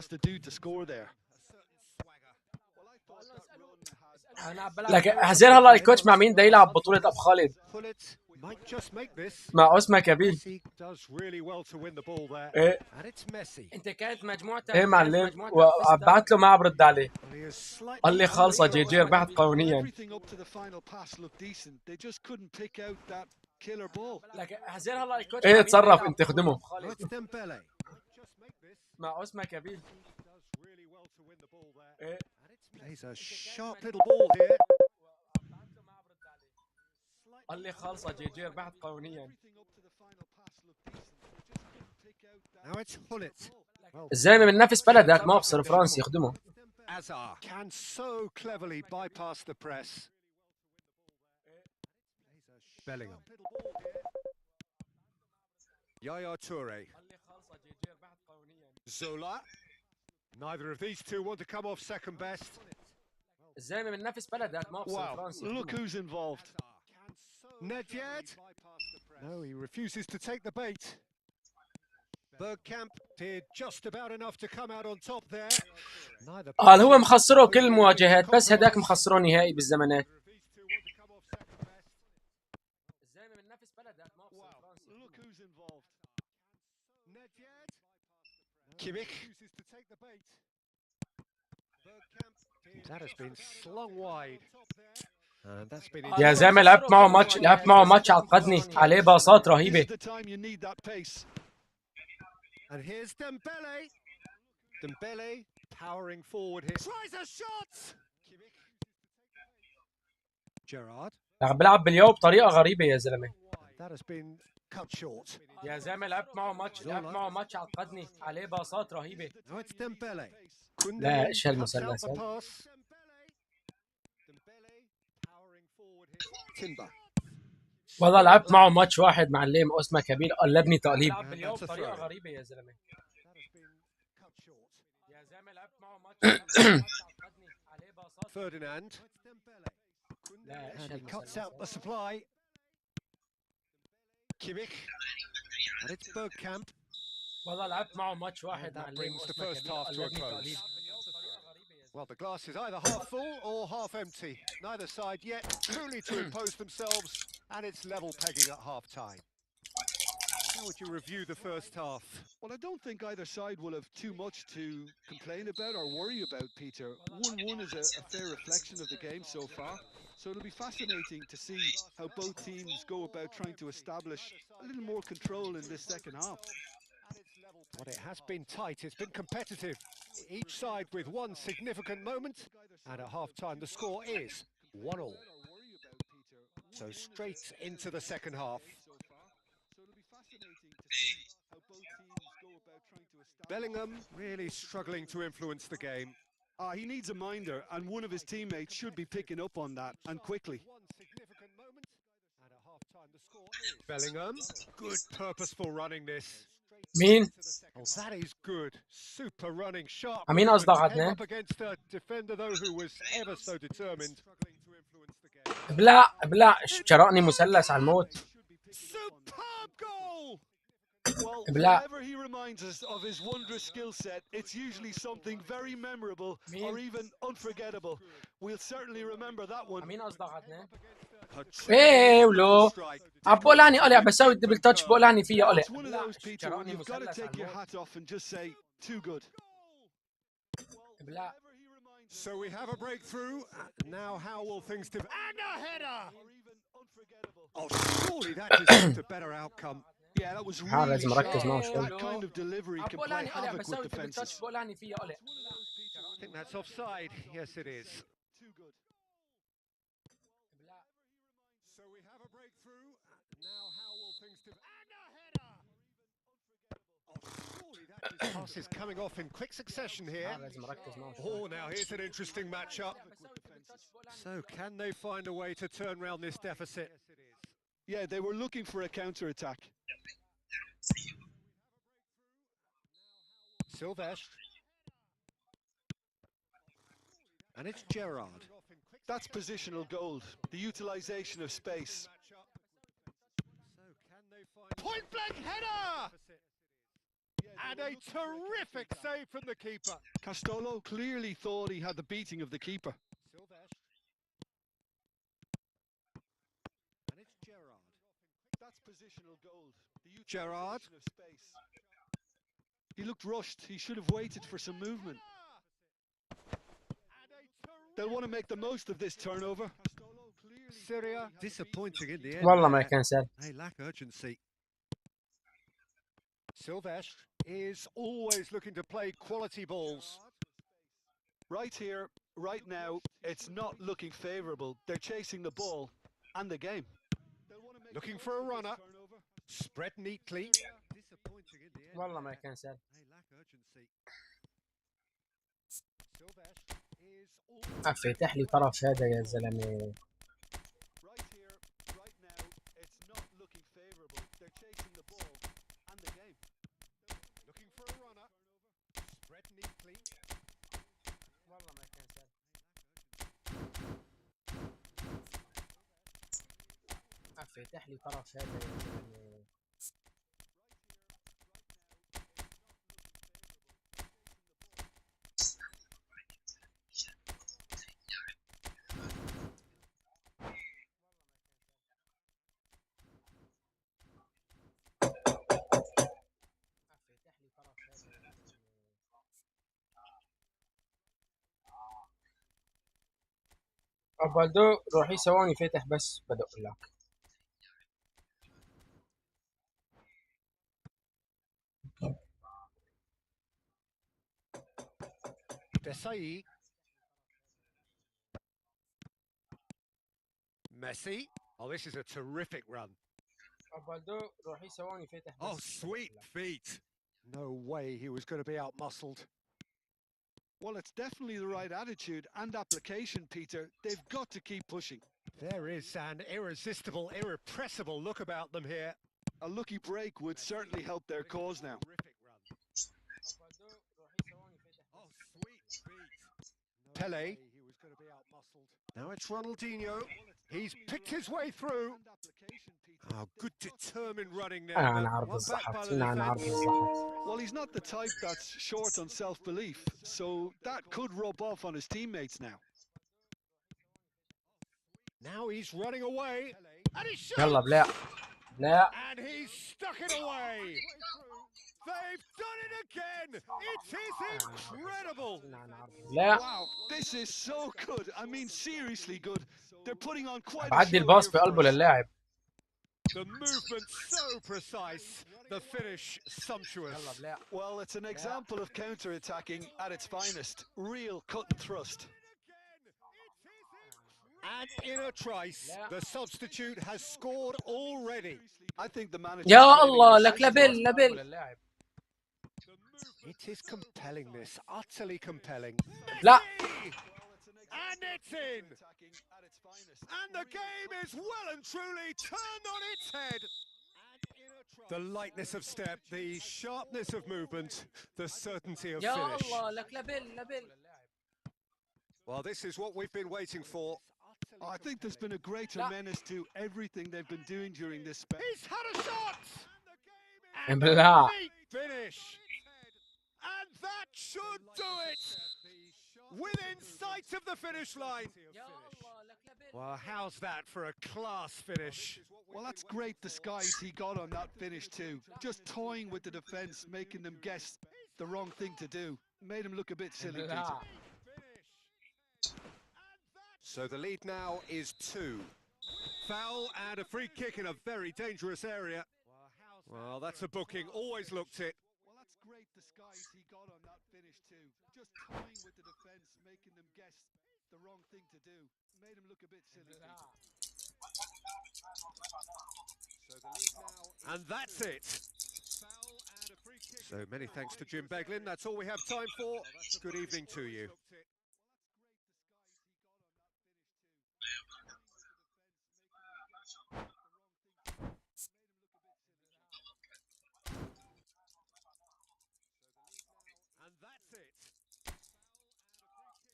لكن حزير هلا الكوتش مع مين بده يلعب بطولة ابو خالد؟ مع اسمه كبير. ايه انت كانت مجموعتك ايه معلم وبعت له ما عم برد عليه. قال لي خالصه جي ربحت قانونيا. لكن حزير هلا الكوتش ايه تصرف انت خدمه مع اسمه كبير. ايه He's a sharp little ball here. قال لي خالصه جي ربحت قانونيا. Now it's Hullet. الزلمه من نفس بلدك ما ابصر فرنسي يخدمه. Hazard can so cleverly bypass the press. Bellingham. Yaya Toure. Zola. Neither of these two want to come off second best. الزلمه من نفس بلدك ما ابصر فرنسي. Look who's involved. Nedved. No, he refuses to take the bait. Bergkamp did just about enough to come out on top there. قال هو مخسره كل المواجهات بس هداك مخسره نهائي بالزمانات. الزلمه من نفس بلدك ما ابصر فرنسي. Look who's involved. Nedved. Kimmich. يا زلمه لعبت معه ماتش عقدني، عليه باصات رهيبه. And here's Dembele. Dembele powering forward here. Tries a shot. Gerrard. بيلعب باليوم بطريقه غريبه يا زلمه. That has been cut short. يا زلمه لعبت معه ماتش عقدني، عليه باصات رهيبه. Now it's Dembele. لا ايش هالمثلث هذا؟ والله لعبت معه ماتش واحد معلم اسمه كبير، قلبني تقليب. بيلعب باليوم بطريقه غريبه يا زلمه. يا زلمه لعبت معه ماتش عقدني، عليه باصات. Ferdinand. And he cuts out the supply. Kimmich. And it's Bergkamp. والله لعبت معه ماتش واحد معلم اسمه كبير، قلبني تقليب. Well, the glass is either half full or half empty. Neither side yet truly to impose themselves, and it's level pegging at half-time. How would you review the first half? Well, I don't think either side will have too much to complain about or worry about, Peter. 1-1 is a fair reflection of the game so far. So it'll be fascinating to see how both teams go about trying to establish a little more control in this second half. Well, it has been tight, it's been competitive. Each side with one significant moment, and at half-time the score is 1-1. So straight into the second half. Bellingham really struggling to influence the game. He needs a minder, and one of his teammates should be picking up on that, and quickly. Bellingham, good purposeful running this. مين؟ Oh, that is good. Super running, sharp. مين قصدك Came عدنان؟ up against a defender though who was ever so determined. ابلع شرقني مثلث على الموت. Superb goal. Well, ابلع. whenever he reminds us of his wondrous skill set, it's usually something very memorable or even unforgettable. We'll certainly remember that one. مين قصدك عدنان؟ ايه ولو عبولاني قلع بسوي الدبل تاتش بولاني فيها قلع. It's one of those, Peter, when you've got to take your hat off and just say, too good. ابلع. So we have a breakthrough. Now how will things develop? And a header! Oh, surely that deserved a better outcome. Yeah, that was حاول really لازم اركز معه sharp. شوي. That kind of delivery can play عبولاني قلع havoc with بسوي الدبل defenses. تاتش بولاني فيها قلع. I think that's offside. Yes, it is. Too good. So we have a breakthrough. Now how will things develop? And a header! Oh, surely that pass is coming off in quick succession here. لازم اركز معه شوي. Oh, now here's an interesting matchup. So can they find a way to turn around this deficit? Yeah, they were looking for a counter-attack. Silvestre. And it's Gerrard. That's positional gold, the utilization of space. So can they find point blank header? And a terrific save from the keeper. Castolo clearly thought he had the beating of the keeper. Silvestre. And it's Gerrard. That's positional gold, the Gerrard. utilization of space. He looked rushed. He should have waited for some movement. They'll want to make the most of this turnover. Syria disappointing in the end. والله ما كان سهل. They lack urgency. Silvestre is always looking to play quality balls. Right here, right now, it's not looking favourable. They're chasing the ball and the game. Looking for a runner. Spread neatly. Disappointing in the end. والله ما كان سهل. They lack urgency. Silvestre is افتح لي طرف هذا يا زلمه. Right here, right now, it's not looking favourable. They're chasing the ball and the game. looking for a runner. Spread neatly. والله ما كان سهل. افتح لي طرف هذا يا زلمه. بالدو روحي ثواني فتح بس بدق لك. Desai. Messi. Oh, this is a terrific run. بالدو روحي ثواني فتح بس. Oh, sweet feet. No way he was going to be out-muscled. Well, it's definitely the right attitude and application, Peter. They've got to keep pushing. There is an irresistible, irrepressible look about them here. A lucky break would certainly help their cause now. Oh, sweet feet. Pele. Now it's Ronaldinho. He's picked his way through. Oh, good determined running there. أنا عرض الزحف. أنا عرض الزحف. Well, he's not the type that's short on self-belief, so that could rub off on his teammates now. Now he's running away. And he's shot. يلا بلا. لا. And he's stuck it away. They've done it again. It is incredible. لا. Wow, this is so good. I mean, seriously good. They're putting on quite a بعدي show الباص here في for قلبه us. للاعب. The movement so precise. The finish sumptuous. Well, it's an example of counter-attacking at its finest. Real cut and thrust. And in a trice, the substitute has scored already. I think the manager. يا الله لك لبل لبل. It is compelling, this utterly compelling. لا. And it's in. And the game is well and truly turned on its head. The lightness of step, the sharpness of movement, the certainty of يا finish. الله لك لبل لبل. Well, this is what we've been waiting for. I think there's been a greater menace to everything they've been doing during this spell. He's had a shot! And بلا. a neat finish. And that should do it. Within sight of the finish line. Well, how's that for a class finish? Well, that's great disguise he got on that finish too. Just toying with the defence, making them guess the wrong thing to do. Made him look a bit silly, Peter. So the lead now is 2. Foul and a free kick in a very dangerous area. Well, that's a booking. Always looked it. Well, that's great disguise he got on that finish too. Just toying with the defence, making them guess the wrong thing to do. Made him look a bit silly, Peter. And that's it. So many thanks to Jim Beglin. That's all we have time for. Good evening to you. And that's it.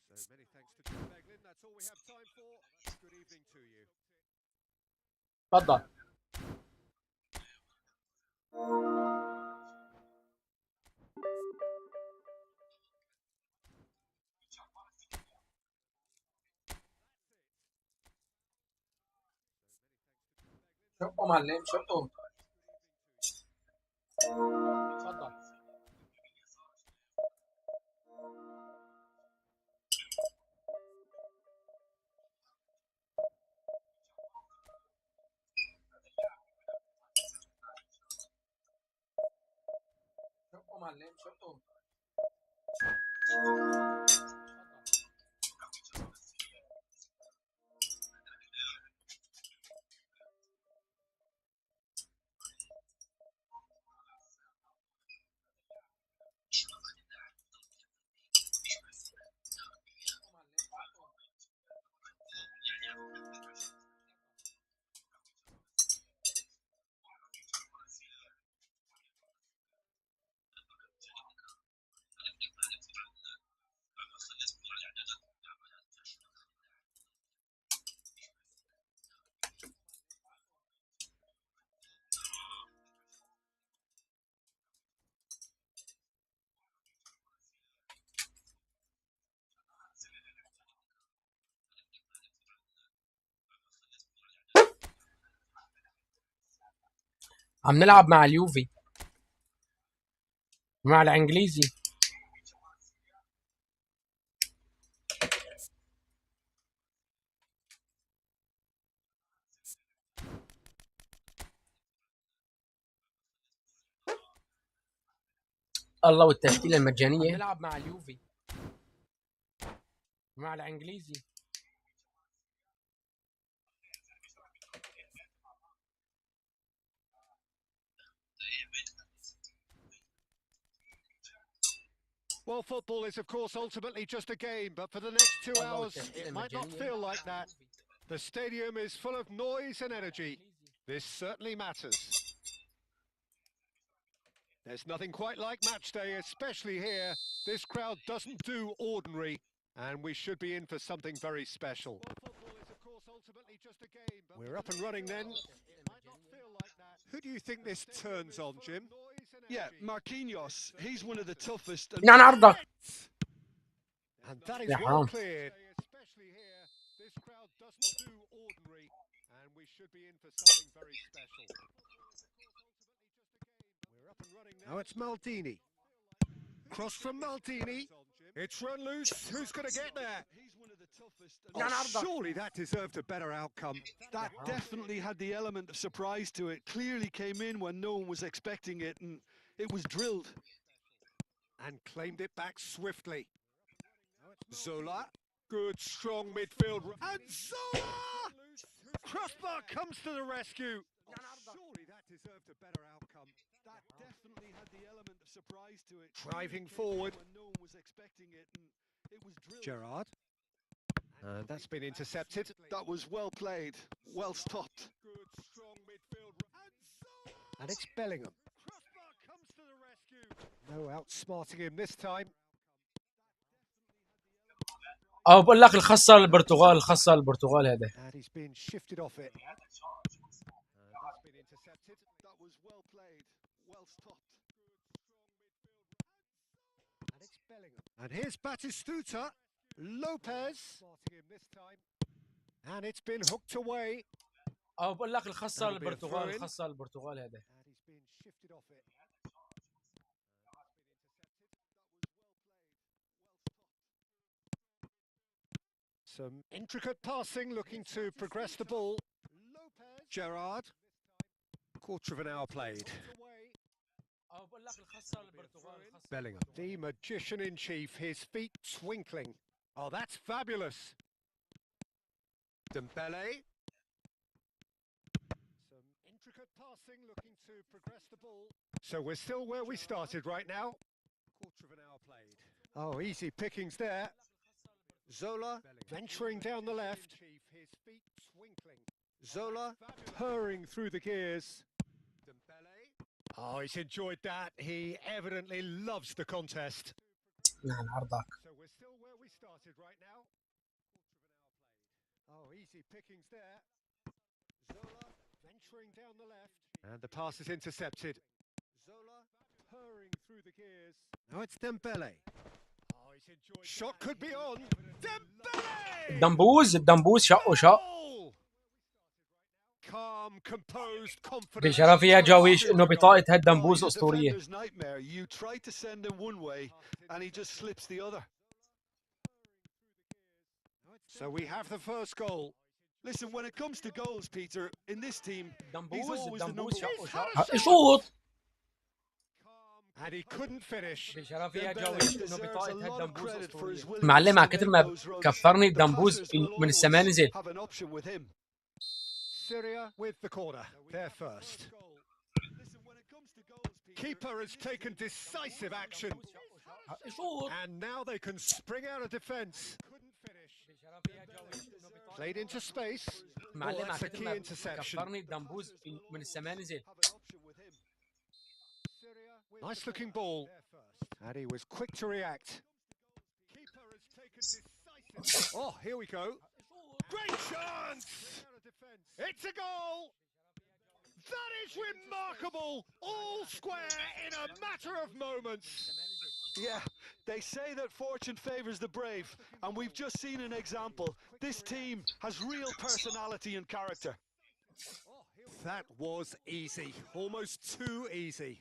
So many thanks to Jim Beglin. That's all we have time for. Good evening to you. تفضل. شقه معلم شقه. تفضل. شقه معلم شقه. عم نلعب مع اليوفي مع الانجليزي. الله والتشكيله المجانيه. نلعب مع اليوفي مع الانجليزي. Well, football is, of course, ultimately just a game, but for the next 2 hours, it might not feel like that. The stadium is full of noise and energy. This certainly matters. There's nothing quite like match day, especially here. This crowd doesn't do ordinary, and we should be in for something very special. Well, football is, of course, ultimately just a game, but we're up and running then. It might not feel like that. Who do you think this turns on, Jim? Yeah, Marquinhos. He's one of the toughest. نعم عرضك. And that is يا well حرام. cleared. Especially here, this crowd doesn't do ordinary, and we should be in for something very special. We're up and running now. Now it's Maldini. Cross from Maldini. It's run loose. Who's going to get there? He's one of the toughest. Oh, surely that deserved a better outcome. That definitely had the element of surprise to it. Clearly came in when no one was expecting it, and it was drilled. And claimed it back swiftly. Zola. Good, strong midfield. And Zola! Crossbar comes to the rescue. Surely that deserved a better outcome. That definitely had the element of surprise to it. Driving forward. When no one was expecting it, and it was drilled. Gerard. And that's been intercepted. That was well played, well stopped. Good, strong midfield. And it's Bellingham. Crossbar comes to the rescue. No outsmarting him this time. او بقول لك الخاصه البرتغال، الخاصه البرتغال هذا. And he's been shifted off it. That's been intercepted. That was well played, well stopped. And it's Bellingham. And here's Batistuta. Lopez. Smarting him this time. And it's been hooked away. او بقول لك الخاصه البرتغال، الخاصه البرتغال هذا. And he's been shifted off it. Some intricate passing, looking to progress the ball. Gerard. Quarter of an hour played. Bellingham. The magician in chief, his feet twinkling. Oh, that's fabulous. Dembele. Some intricate passing, looking to progress the ball. So we're still where we started right now. Quarter of an hour played. Oh, easy pickings there. Zola venturing down the left. His feet twinkling. Zola purring through the gears. Oh, he's enjoyed that. He evidently loves the contest. نعم عرضك. So we're still where we started right now. Oh, easy pickings there. Zola venturing down the left. And the pass is intercepted. Zola purring through the gears. Now it's Dembele. Shot could be on. Dembele! الدنبوز شقه شق. Calm, composed, confident. بشرف يا جاويش انه بطاقه هالدنبوز اسطوريه. You try to send him one way and he just slips the other. So we have the first goal. Listen, when it comes to goals, Peter, in this team, he's always the number الدنبوز يشوط. And he couldn't finish. بشرف يا جاويش انه بطاقه هالدنبوز اسطوريه. معلم على كثر ما كفرني الدنبوز من السماء نزل. Syria with the corner. They're first. Keeper has taken decisive action. And now they can spring out of defence. Played into space. Oh, that's a key interception. Nice looking ball. And he was quick to react. Oh, here we go. Great chance! It's a goal! That is remarkable! All square in a matter of moments. Yeah, they say that fortune favours the brave, and we've just seen an example. This team has real personality and character. That was easy. Almost too easy.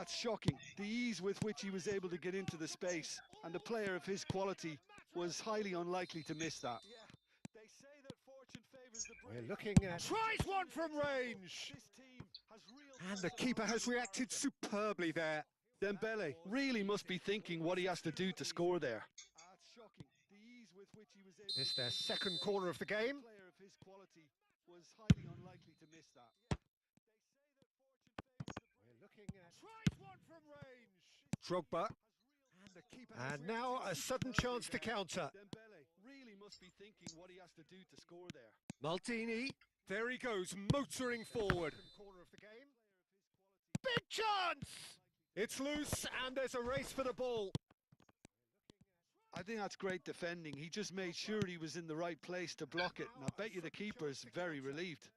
It's shocking, the ease with which he was able to get into the space, and a player of his quality was highly unlikely to miss that. We're looking at... Tries one from range! And the keeper has reacted superbly there. Dembele really must be thinking what he has to do to score there. It's their second corner of the game. Was highly unlikely to miss that. We're looking at tries one from range. Drogba. And now a sudden chance to counter. Dembele really must be thinking what he has to do to score there. Maldini. There he goes, motoring forward. Corner of the game. Big chance! It's loose and there's a race for the ball. I think that's great defending. He just made sure he was in the right place to block it. And I bet you the keeper's very relieved.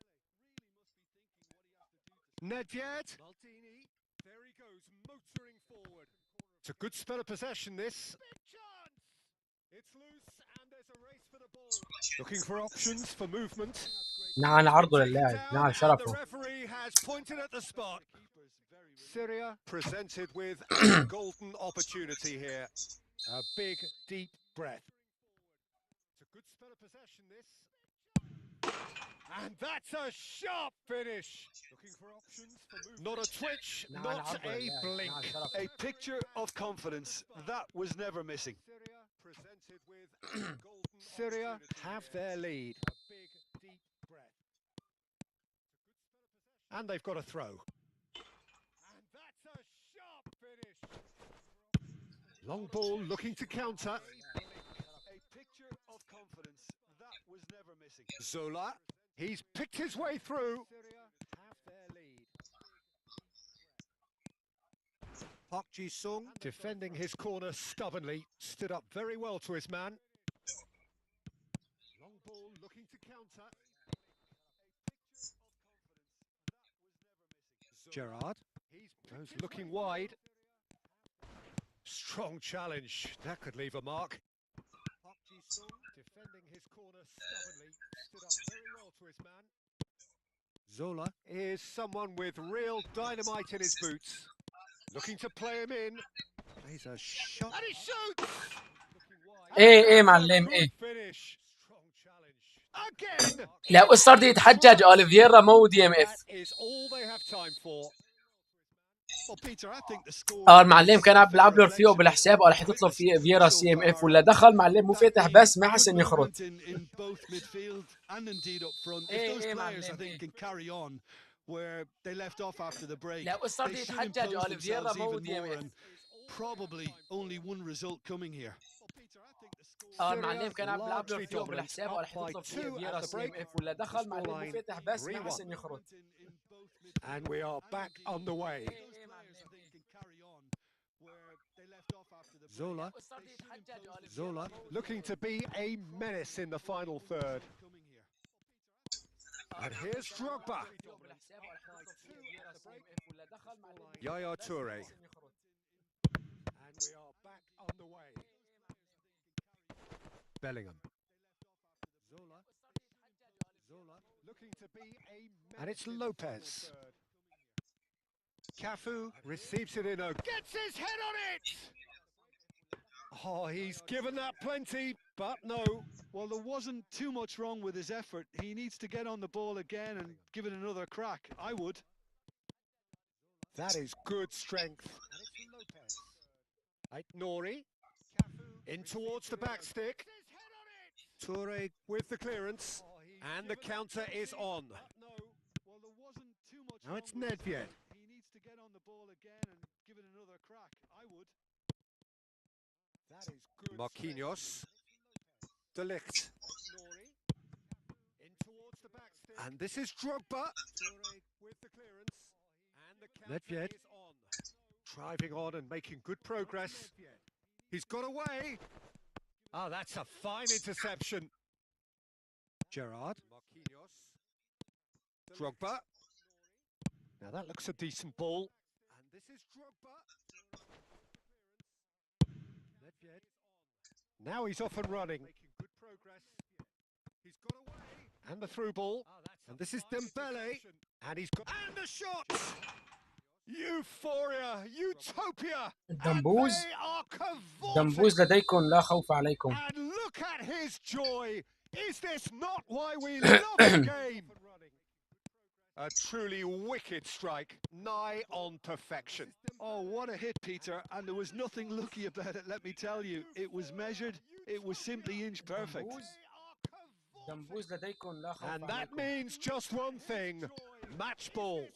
Nedved. Maldini. There he goes, motoring forward. It's a good spell of possession, this. Big chance! It's loose and there's a race for the ball. Looking for options for movement. نعم عرضه للاعب، نعم The شرفه. referee has pointed at the spot. Syria presented with a golden opportunity here. A big, deep breath. It's a good spell of possession, this. And that's a sharp finish. Looking for options for movement. Not a twitch, not a blink. A picture of confidence. That was never missing. Syria presented with a golden Syria have their lead. A big, deep breath. And they've got a throw. And that's a sharp finish. Long ball looking to counter. A picture of confidence. That was never missing. Zola, he's picked his way through. Syria have their lead. Park Ji-sung defending his corner stubbornly, stood up very well to his man. Long ball looking to counter. Gerard, he goes looking wide. Strong challenge, that could leave a mark. Park Ji-sung defending his corner stubbornly, stood up very well to his man. Zola is someone with real dynamite in his boots. Looking to play him in. He's a shot. And he shoots! ايه معلم ايه. Finish. Strong challenge. Again! لا صار بده يتحجج اوليفيرا مو دي ام اف. That is all they have time for. Well, Peter, I think the score. المعلم كان عم بيلعب له رفيقه بالحساب وراح يطلب في فييرا سي ام اف ولا دخل معلم مو فاتح بس ما حسن يخرج. In both midfield and indeed up front. If those players, I think, can carry on where they left off after the break. لا صار بده They should يتحجج impose اوليفيرا themselves مو even دي ام more, اف. and probably only one result coming here. المعلم كان عم بيلعب له رفيقه بالحساب وراح يطلب في فييرا سي ام اف ولا دخل معلم مو فاتح بس ما حسن يخرج. And we are back on the way. Zola looking to be a menace in the final third. And here's Drogba. Yaya Toure. And we are back on the way. Bellingham. Zola looking to be a menace. And it's Lopez. Cafu receives it in a... Gets his head on it! Oh, he's given that plenty, but no. Well, there wasn't too much wrong with his effort. He needs to get on the ball again and give it another crack. I would. That is good strength. Nori. In towards the back stick. Toure with the clearance. And the counter is on. Well, there wasn't too much Now it's Nedved. He needs to get on the ball again and give it another crack. I would. That is good. Marquinhos. De Ligt. In towards the back stick. And this is Drogba. With the clearance. And the counter is on. Driving on and making good progress. He's got away. Oh, that's a fine interception. Gerard. Marquinhos. Drogba. Now that looks a decent ball. And this is Drogba. Now he's off and running. Making good progress. He's got away. And the through ball. And this is Dembele. And he's got... And the shot! Euphoria! Utopia! الدنبوز And they are cavorting. دنبوز لديكم لا خوف عليكم. And look at his joy! Is this not why we love the game? A truly wicked strike, nigh on perfection. Oh, what a hit, Peter, and there was nothing lucky about it, let me tell you. It was measured, it was simply inch perfect. دمبوز لديكم لا خوف And that عليكم. means just one thing, match ball.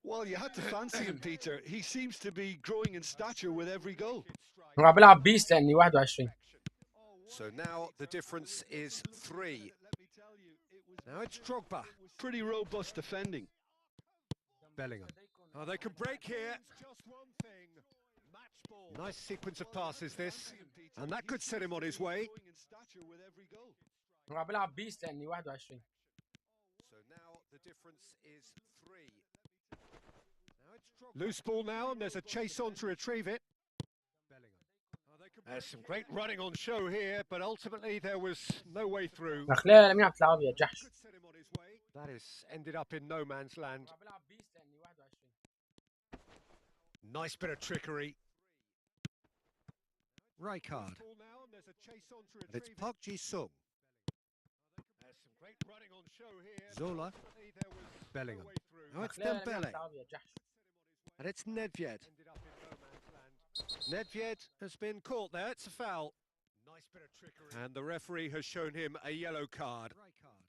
Well, you had to fancy him, Peter. He seems to be growing in stature with every goal. هو عم بلعب بيس لاني 21. So now the difference is 3. Now it's Drogba. Pretty robust defending. Bellingham. Oh, they can break here. Nice sequence of passes this, and that could set him on his way. هو عم بلعب بيس لاني 21. So now the difference is 3. Loose ball now, and there's a chase on to retrieve it. There's some great running on show here, but ultimately there was no way through. مخليه لمين عم تلعب يا جحش. That is ended up in no man's land. عم بلعب بيس لاني 21. Nice bit of trickery. Raikard. It's Park Ji-sung. There's some great running on show here. Zola. Bellingham. Oh, it's مخليه لمين عم Dembele. تلعب يا جحش. And it's Nedved. Ended up in no man's land. Nedved has been caught there. It's a foul. Nice bit of trickery. And the referee has shown him a yellow card. Raikard.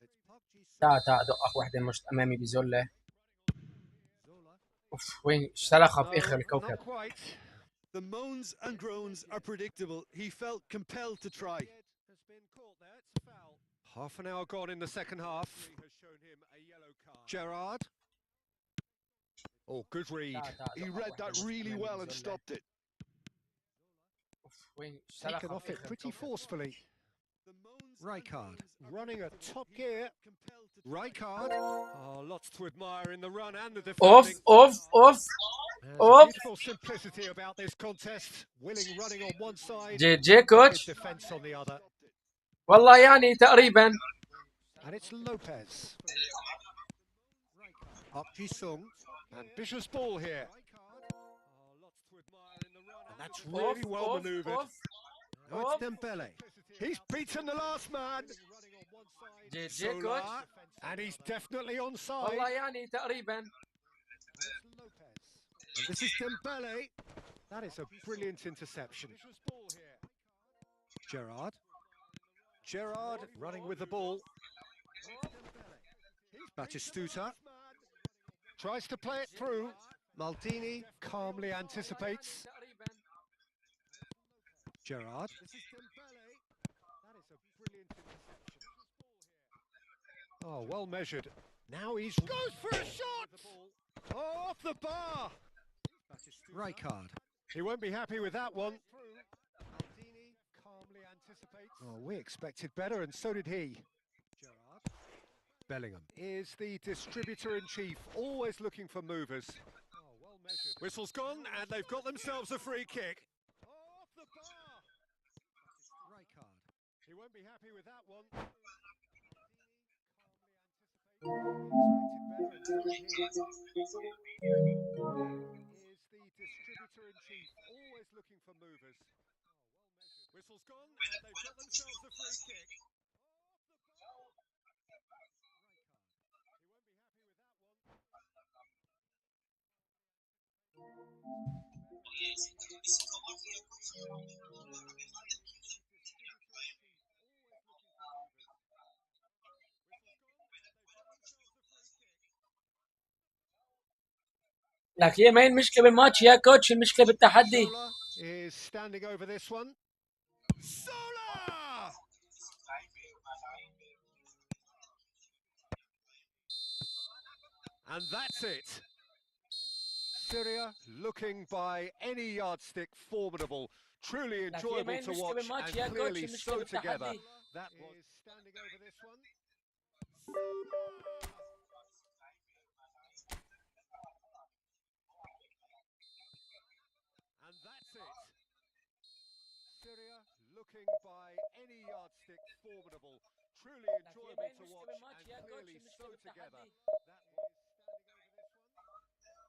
It's Park Ji-sung. تعال دقق وحده مش امامي بزله. Zola. اوف وين اشترخ No, باخر الكوكب. not quite. The moans and groans are predictable. He felt compelled to try. Has been caught there. It's a foul. Half an hour gone in the second half. Has shown him a yellow card. Gerard. Oh, good read. He read that really well and stopped it. اوف وين اشترخ Taken off it باخر pretty الكوكب. forcefully. Raikard. Running at top gear. Raikard. Oh, lots to admire in the run and the اوف defending. اوف اوف. There's Off. a beautiful simplicity about this contest. Willing running on one side, جي good كوتش. defense on the other. والله يعني تقريبا. And it's Lopez. Park Ji-sung. Ambitious ball here. Oh, lots to admire in the run. And that's اوف really well اوف manoeuvred. اوف. Oh, it's Dembele. He's beaten the last man. جي Zola, كوتش. and he's definitely onside. والله يعني تقريبا. And this is Dembele. That is a brilliant interception. Gerard. Gerard running with the ball. Batistuta. Tries to play it through. Maldini. Calmly anticipates. تقريبا. Gerard. That is a brilliant interception. Oh, well measured. Now he's goes for a shot. Oh, off the bar. Raikard. He won't be happy with that one. Calmly anticipates. Oh, we expected better, and so did he. Gerard. Bellingham is the distributor-in-chief, always looking for movers. Oh, well measured. Whistle's gone, and they've got themselves a free kick. Oh, off the bar. Raikard. He won't be happy with that one. Is the distributor-in-chief, always looking for movers. Whistle's gone, and they've got themselves a free kick. لك هي ما هي المشكله بالماتش يا كوتش، المشكله بالتحدي. Zola is standing over this one. Zola! And that's it. Syria looking by any yardstick formidable. Truly لك هي ما enjoyable هي to المشكله watch بالماتش and يا كوتش، clearly المشكله so together. بالتحدي. That is standing over this one. And that's it. Syria looking by any yardstick formidable. Truly لك هي ما هي enjoyable to المشكله watch بالماتش and يا كوتش، clearly المشكله so together. بالتحدي. That is standing over this one.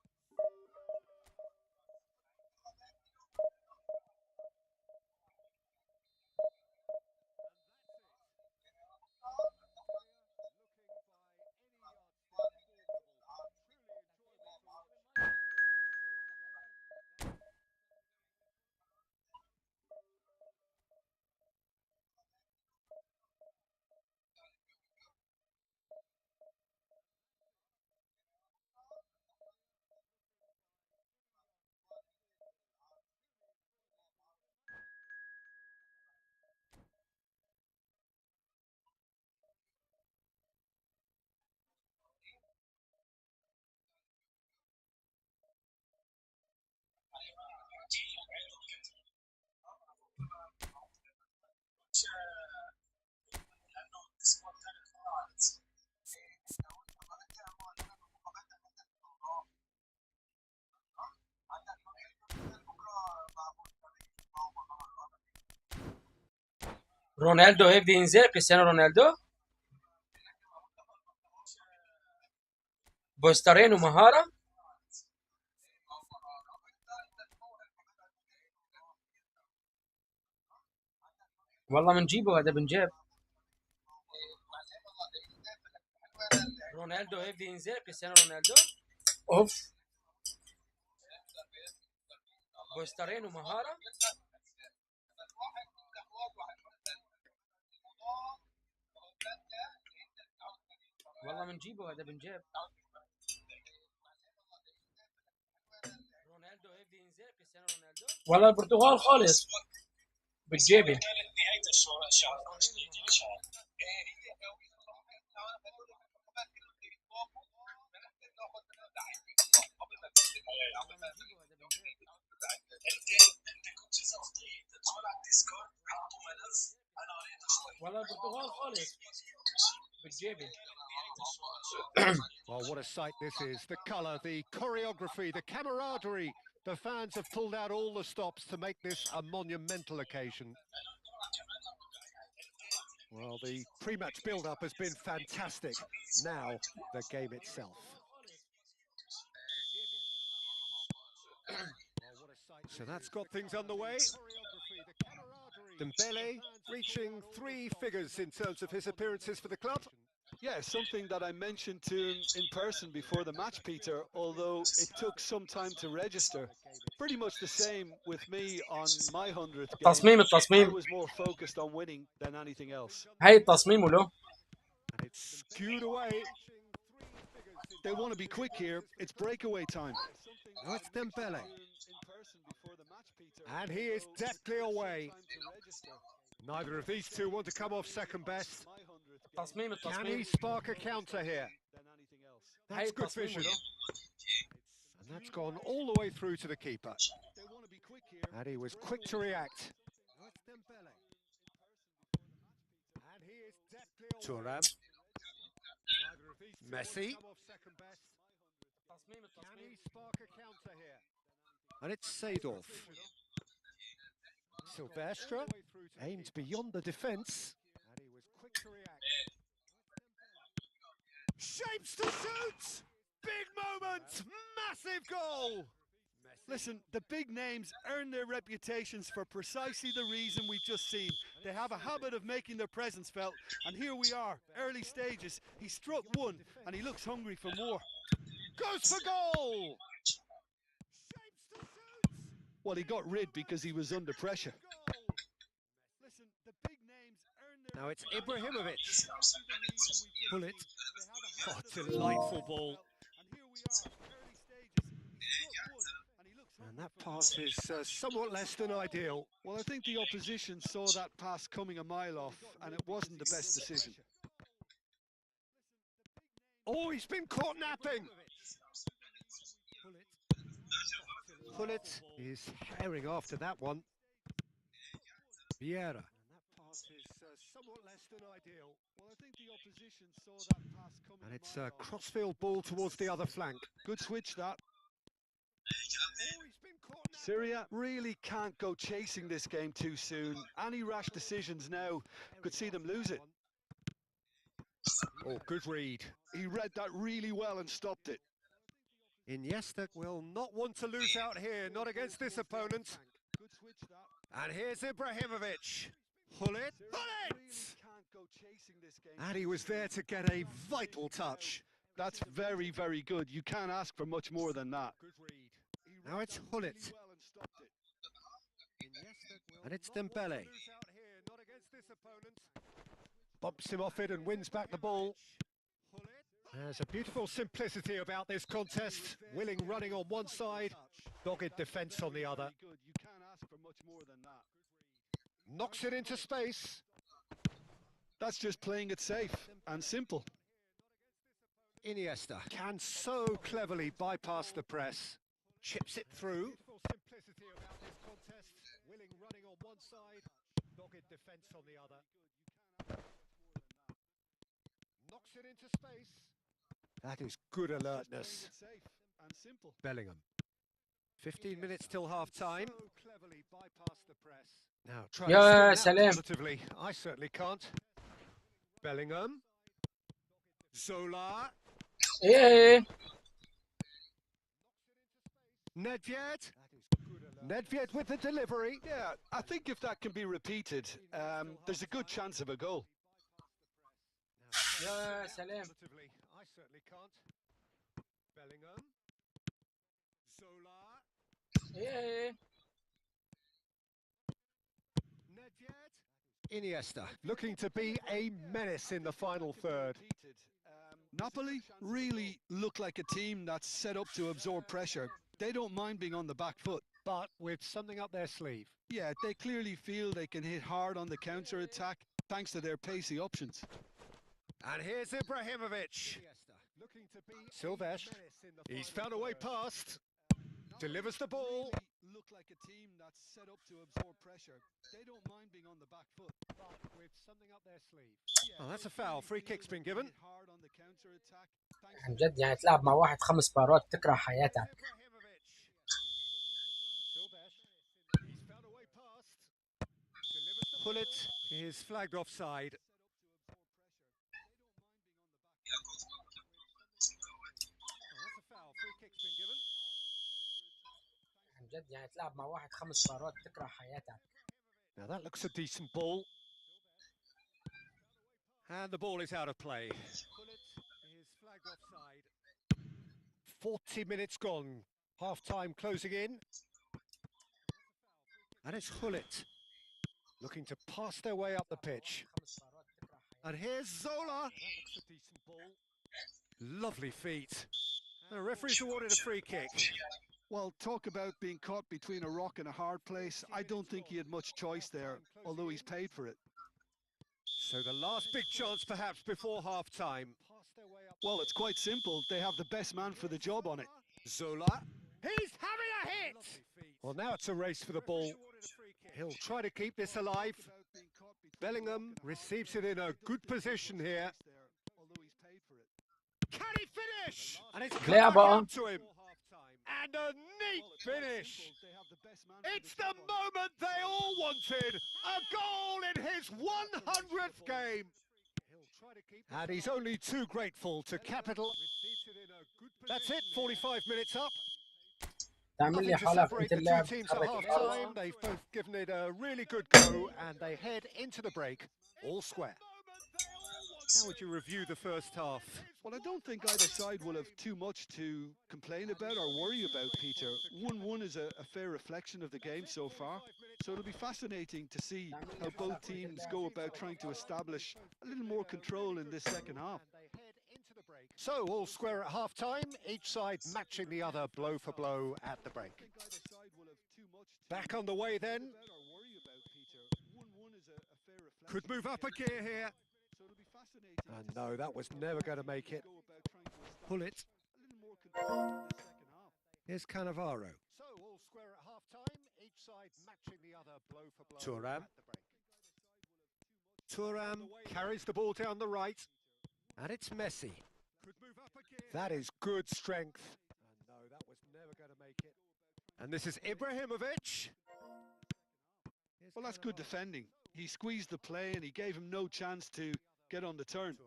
رونالدو هيفدي ينزل كريستيانو رونالدو بوسترين ومهارة. والله بنجيبه هذا بنجيب. رونالدو هيفدي ينزل كريستيانو رونالدو اوف بوسترين ومهارة. والله بنجيبه هذا بنجيب. رونالدو هيفدي ينزل كريستيانو رونالدو. والله البرتغال خالص بتجيبي. والله البرتغال خالص بتجيبي. Well, what a sight this is. The colour, the choreography, the camaraderie. The fans have pulled out all the stops to make this a monumental occasion. Well, the pre-match build-up has been fantastic. Now, the game itself. So that's got things underway. Dembele reaching 3 figures in terms of his appearances for the club. Yeah, something that I mentioned to him in person before the match, Peter, although it took some time to register. Pretty much the same with me on my 100th game. I was more focused on winning than anything else. هاي التصميم له. And it's skewed away. They want to be quick here. It's breakaway time. Now it's Dembele. And he is deftly away. Neither of these two want to come off second best. Can he spark a counter here? That's good vision. And that's gone all the way through to the keeper. And he was quick to react. Thuram. Messi. Can he spark a counter here? And it's Seedorf. Silvestre aimed beyond the defence. And he was quick to react. Shapes to shoot! Big moment! Massive goal! Listen, the big names earn their reputations for precisely the reason we've just seen. They have a habit of making their presence felt, and here we are, early stages. He struck one, and he looks hungry for more. Goes for goal! Well, he got rid because he was under pressure. Listen, the big names earn their Now it's Ibrahimovic. Pull it. Oh, delightful ball. And that pass is somewhat less than ideal. Well, I think the opposition saw that pass coming a mile off, and it wasn't the best decision. Oh, he's been caught napping. Pullet is herring after that one. Vieira. And that pass is somewhat less than ideal. Well, I think the opposition saw that pass coming. And it's a crossfield ball towards the other flank. Good switch, that. Syria really can't go chasing this game too soon. Any rash decisions now could see them lose it. Oh, good read. He read that really well and stopped it. Iniesta will not want to lose out here, not against this opponent. Good switch, that. And here's Ibrahimovic. Pull it. Pull it! And he was there to get a vital touch. That's very, very good. You can't ask for much more than that. Now it's Hullet. And it's Dembele. Bumps him off it and wins back the ball. There's a beautiful simplicity about this contest. Willing running on one side, dogged defence on the other. You can't ask for much more than that. Knocks it into space. That's just playing it safe and simple. Iniesta can so cleverly bypass the press. Chips it through. Simplicity about this contest. Willing running on one side, dogged defence on the other. That is good alertness. Safe and simple. Bellingham. 15 minutes till half time. So cleverly bypassed the press. Now try يا to spin that سلام. positively. I certainly can't. Bellingham. Zola. ايه Nedved. Nedved with the delivery. Yeah, I think if that can be repeated, there's a good chance of a goal. يا سلام. Positively. I certainly can't. Bellingham. Zola. ايه Nedved. Iniesta looking to be a menace in the final third. Napoli really look like a team that's set up to absorb pressure. They don't mind being on the back foot. But with something up their sleeve. Yeah, they clearly feel they can hit hard on the counter-attack thanks to their pacey options. And here's Ibrahimovic. Looking to be Silvesh. He's found a way past. Delivers the ball. Really look like a team that's set up to absorb pressure. They don't mind being on the back foot. But with something up their sleeve. Oh, that's a foul. Free kick's been given. Hard on the counter-attack thanks عن جد يعني تلعب مع واحد 5 مباريات تكره حياتك. He's found a way past. Pull it is flagged offside. That's a foul. Free kick's been given. عن جد يعني تلعب مع واحد 5 مباريات تكره حياتك. Now that looks a decent ball. And the ball is out of play. Pull it is flagged offside. 40 minutes gone. Half time closing in. And it's Hullet looking to pass their way up the pitch. And here's Zola. That looks a decent ball. Lovely feet. The referee's awarded a free kick. Well, talk about being caught between a rock and a hard place. I don't think he had much choice there, although he's paid for it. So the last big chance perhaps before half time. Well, it's quite simple. They have the best man for the job on it. Zola. He's having a hit! Well, now it's a race for the ball. He'll try to keep this alive. Bellingham receives it in a good position here. Can he finish? And it's come back لعبة. out to him. And a neat finish. It's the moment they all wanted. A goal in his 100th game. And he's only too grateful to capital. That's it, 45 minutes up. تعمل لي Nothing to حالة separate في the two اللعب teams at تحرك half الأرض. time. They've both given it a really good go and they head into the break all square. How would you review the first half? Well, I don't think either side will have too much to complain about or worry about, Peter. 1-1 is a fair reflection of the game so far. So it'll be fascinating to see how both teams go about trying to establish a little more control in this second half. So all square at half time, each side matching the other blow for blow at the break. Back on the way then. Could move up a gear here. And no, that was never going to make it. Pull it. Here's Cannavaro. So all square at half time, each side matching the other blow for blow. Thuram. Thuram carries the ball down the right. And it's Messi. That is good strength. And no, that was never going to make it. And this is Ibrahimovic. Well, that's good defending. He squeezed the play and he gave him no chance to get on the turn.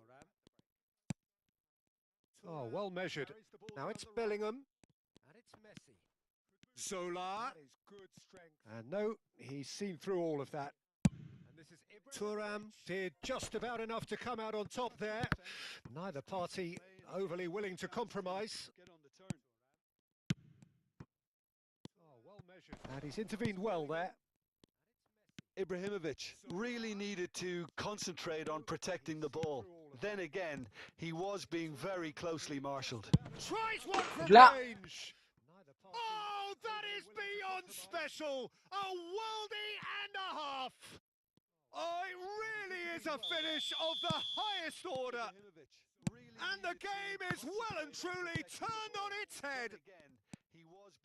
Oh, well measured. Now it's Bellingham. And it's Messi. Zola. That is good strength. And no, he's seen through all of that. And this is Thuram did just about enough to come out on top there. Neither party overly willing to compromise. Oh, well measured. And he's intervened well there. Ibrahimovic really needed to concentrate on protecting the ball. Then again, he was being very closely marshalled. Tries one from لا. range. Oh, that is beyond special. A worldie and a half. Oh, it really is a finish of the highest order. And the game is well and truly turned on its head.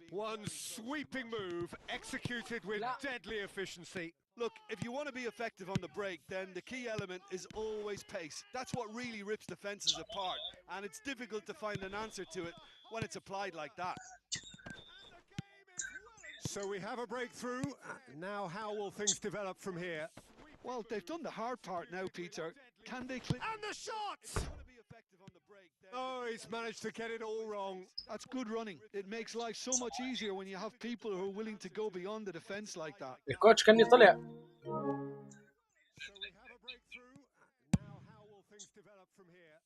One sweeping move executed with deadly efficiency. Look, if you want to be effective on the break, then the key element is always pace. That's what really rips defenses apart, and it's difficult to find an answer to it when it's applied like that. So we have a breakthrough. Now how will things develop from here? Well, they've done the hard part now, Peter. Can they click? And the shot! Oh, he's managed to get it all wrong. That's good running. It makes life so much easier when you have people who are willing to go beyond the defense like that. الكوتش كان طلع. So we have a breakthrough. Now how will things develop from here?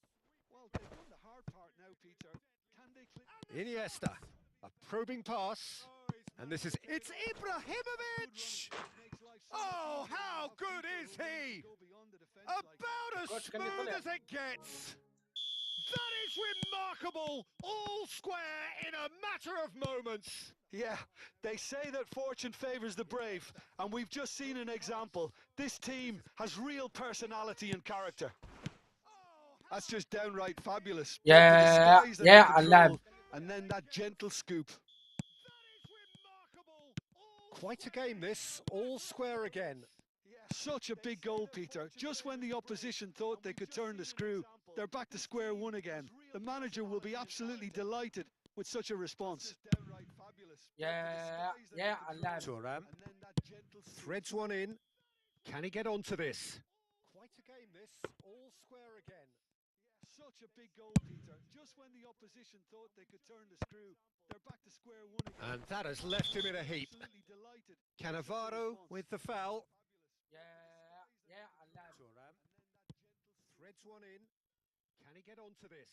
Well, they've done the hard part now, Peter. Can they click? Iniesta, a probing pass. And this is, it's Ibrahimovic! Oh, how good is he? About as smooth as it gets. That is remarkable, all square in a matter of moments. Yeah, they say that fortune favors the brave, and we've just seen an example. This team has real personality and character. That's just downright fabulous. يا اللاعب. And then that gentle scoop. Quite a game this, all square again. Such a big goal, Peter. Just when the opposition thought they could turn the screw, they're back to square one again. The manager will be absolutely delighted with such a response. يا اللاعب. Thuram threads one in. Can he get onto this? Quite a game this, all square again. Such a big goal, Peter. Just when the opposition thought they could turn the screw, they're back to square one again. And that has left him in a heap. Cannavaro with the foul. يا اللاعب. Thuram threads one in. Can he get onto this?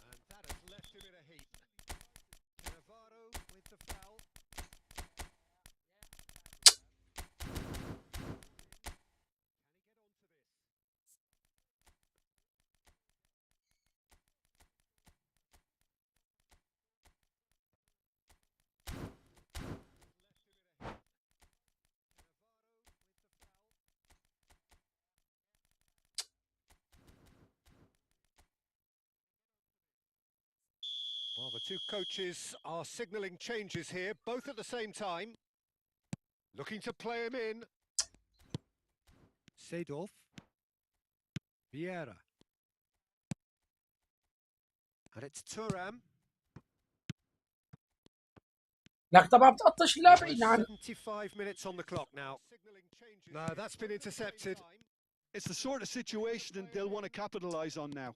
And that has left him in a heap. Cannavaro with the foul. Well, the two coaches are signalling changes here, both at the same time. Looking to play him in. Seedorf. Vieira. And it's Thuram. لك طبعا بتقطش اللاعبين عن 75 minutes on the clock now. No, that's been intercepted. It's the sort of situation they'll want to capitalize on now.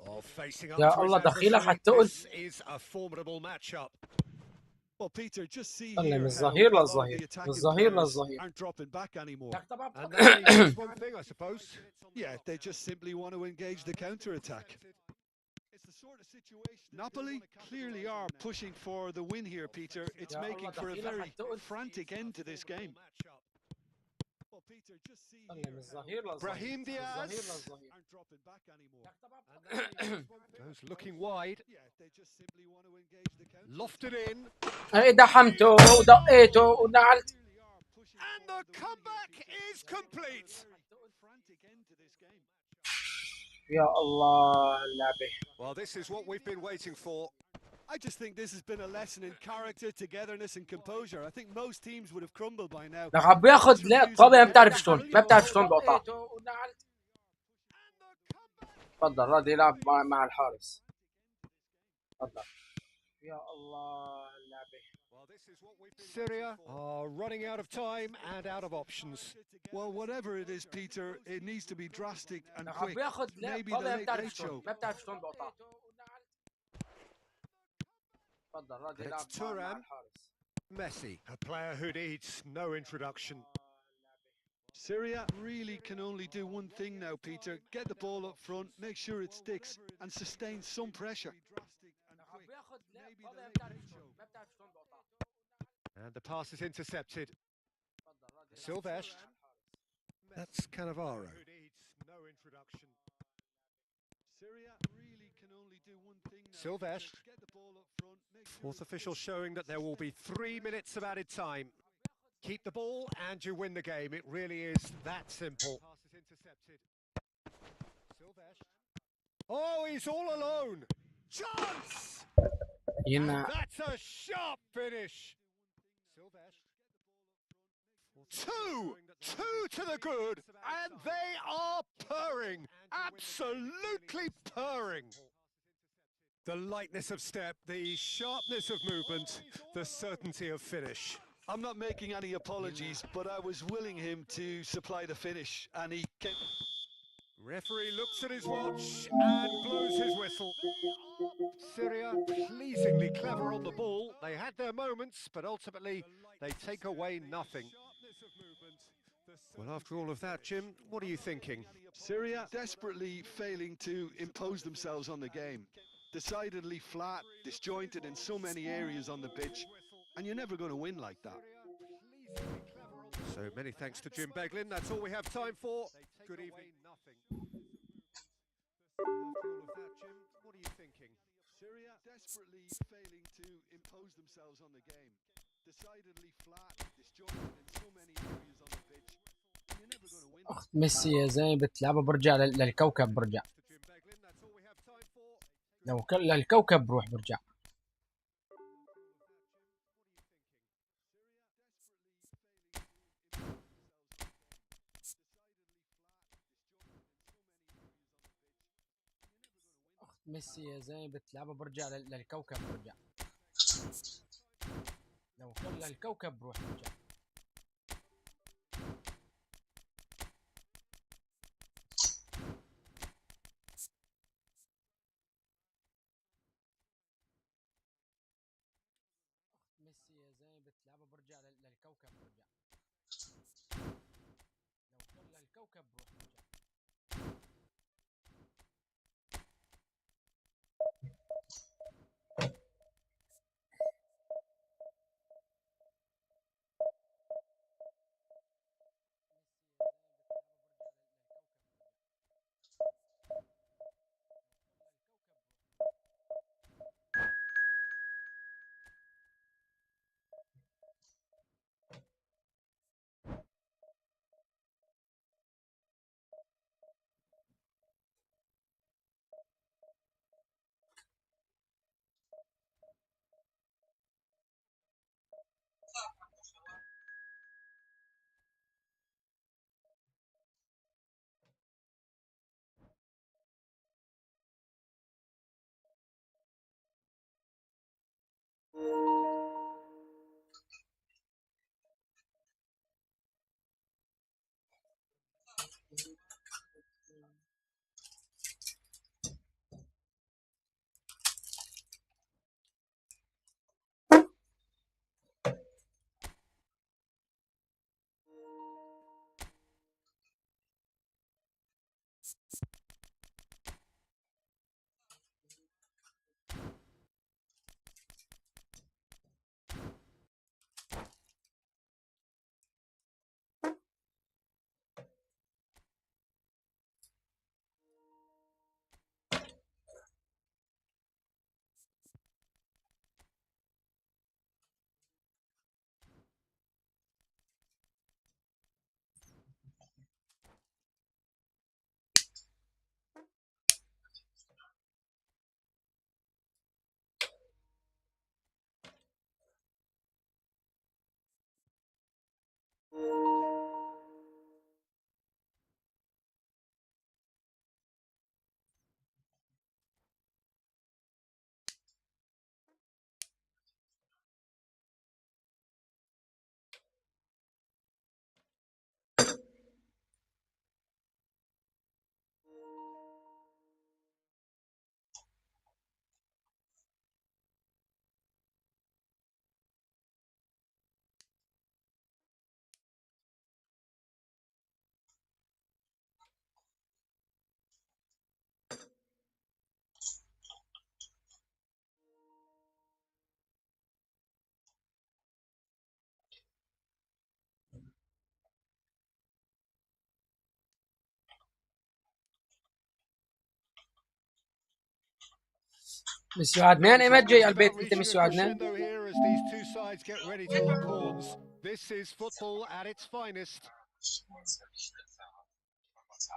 Oh, facing up يا to his الله دخيلة adversary. حتقول. This is a formidable matchup. Well, Peter, just see طلع here من how الظهير a lot of للظهير. the من attacking الظهير players للظهير. aren't dropping back anymore. لك طبعا And that means one thing, I suppose. Yeah, they just simply want to engage the counter-attack. It's the sort of situation Napoli clearly are pushing for the win here, Peter. It's يا making الله for a دخيلة very حتقول. frantic end to this game. Well, Peter, just see طلع here من how الظهير للظهير. Brahim من الظهير Diaz للظهير. aren't dropping back anymore. لك طبعا. goes looking wide. Yeah, they just simply want to engage the counter. Lofted in. دحمته ودقيته ونعلت. Clearly are pushing And for the win comeback here, Peter. is complete. Very frantic end to this game. يا الله اللعبة. Well, this is what we've been waiting for. I just think this has been a lesson in character, togetherness and composure. I think most teams would have crumbled by now. لك عم بياخذ لا طابة ما بتعرف شلون بقطع. تفضل راضي يلعب مع الحارس. تفضل. يا الله اللعبة. Syria are running out of time and out of options. Well, whatever it is, Peter, it needs to be drastic and لك عم quick. بياخذ لا Maybe the طابة ما late بتعرف late شلون بقطع. تفضل راضي يلعب مع الحارس. Messi, a player who needs no introduction. Syria really can only do one thing now, Peter. Get the ball up front, make sure it sticks, and sustain some pressure. And the pass is intercepted. Silvestre. That's Cannavaro. No introduction. Syria really can only do one thing now. Silvestre. Get the ball up front, make sure Fourth official showing that there will be 3 minutes of added time. Keep the ball and you win the game. It really is that simple. Pass is intercepted. Silvestre. Oh, he's all alone. Chance! هنا That's a sharp finish. Two to the good, and they are purring. Absolutely purring. The lightness of step, the sharpness of movement, the certainty of finish. I'm not making any apologies, but I was willing him to supply the finish, and he came. Referee looks at his watch and blows his whistle. Syria pleasingly clever on the ball. They had their moments, but ultimately they take away nothing. Well, after all of that, Jim, what are you thinking? Syria desperately failing to impose themselves on the game. Decidedly flat, disjointed in so many areas on the pitch, and you're never going to win like that. So many thanks to Jim Beglin. That's all we have time for. Good evening. After all of that, Jim, what are you thinking? Syria desperately failing to impose themselves on the game. Decidedly flat, disjointed in so many areas on the pitch, and you're never going to win. اخت ميسي يا زين بتلعبها برجع للكوكب برجع. لو للكوكب بروح برجع. ميسي يا زين بتلعبها برجع للكوكب برجع. لو للكوكب بروح برجع. ميسي يا زين بتلعبها برجع للكوكب برجع. لو للكوكب بروح برجع. ميسيو عدنان ايمت جاي على البيت انت ميسيو عدنان. This is football at its finest.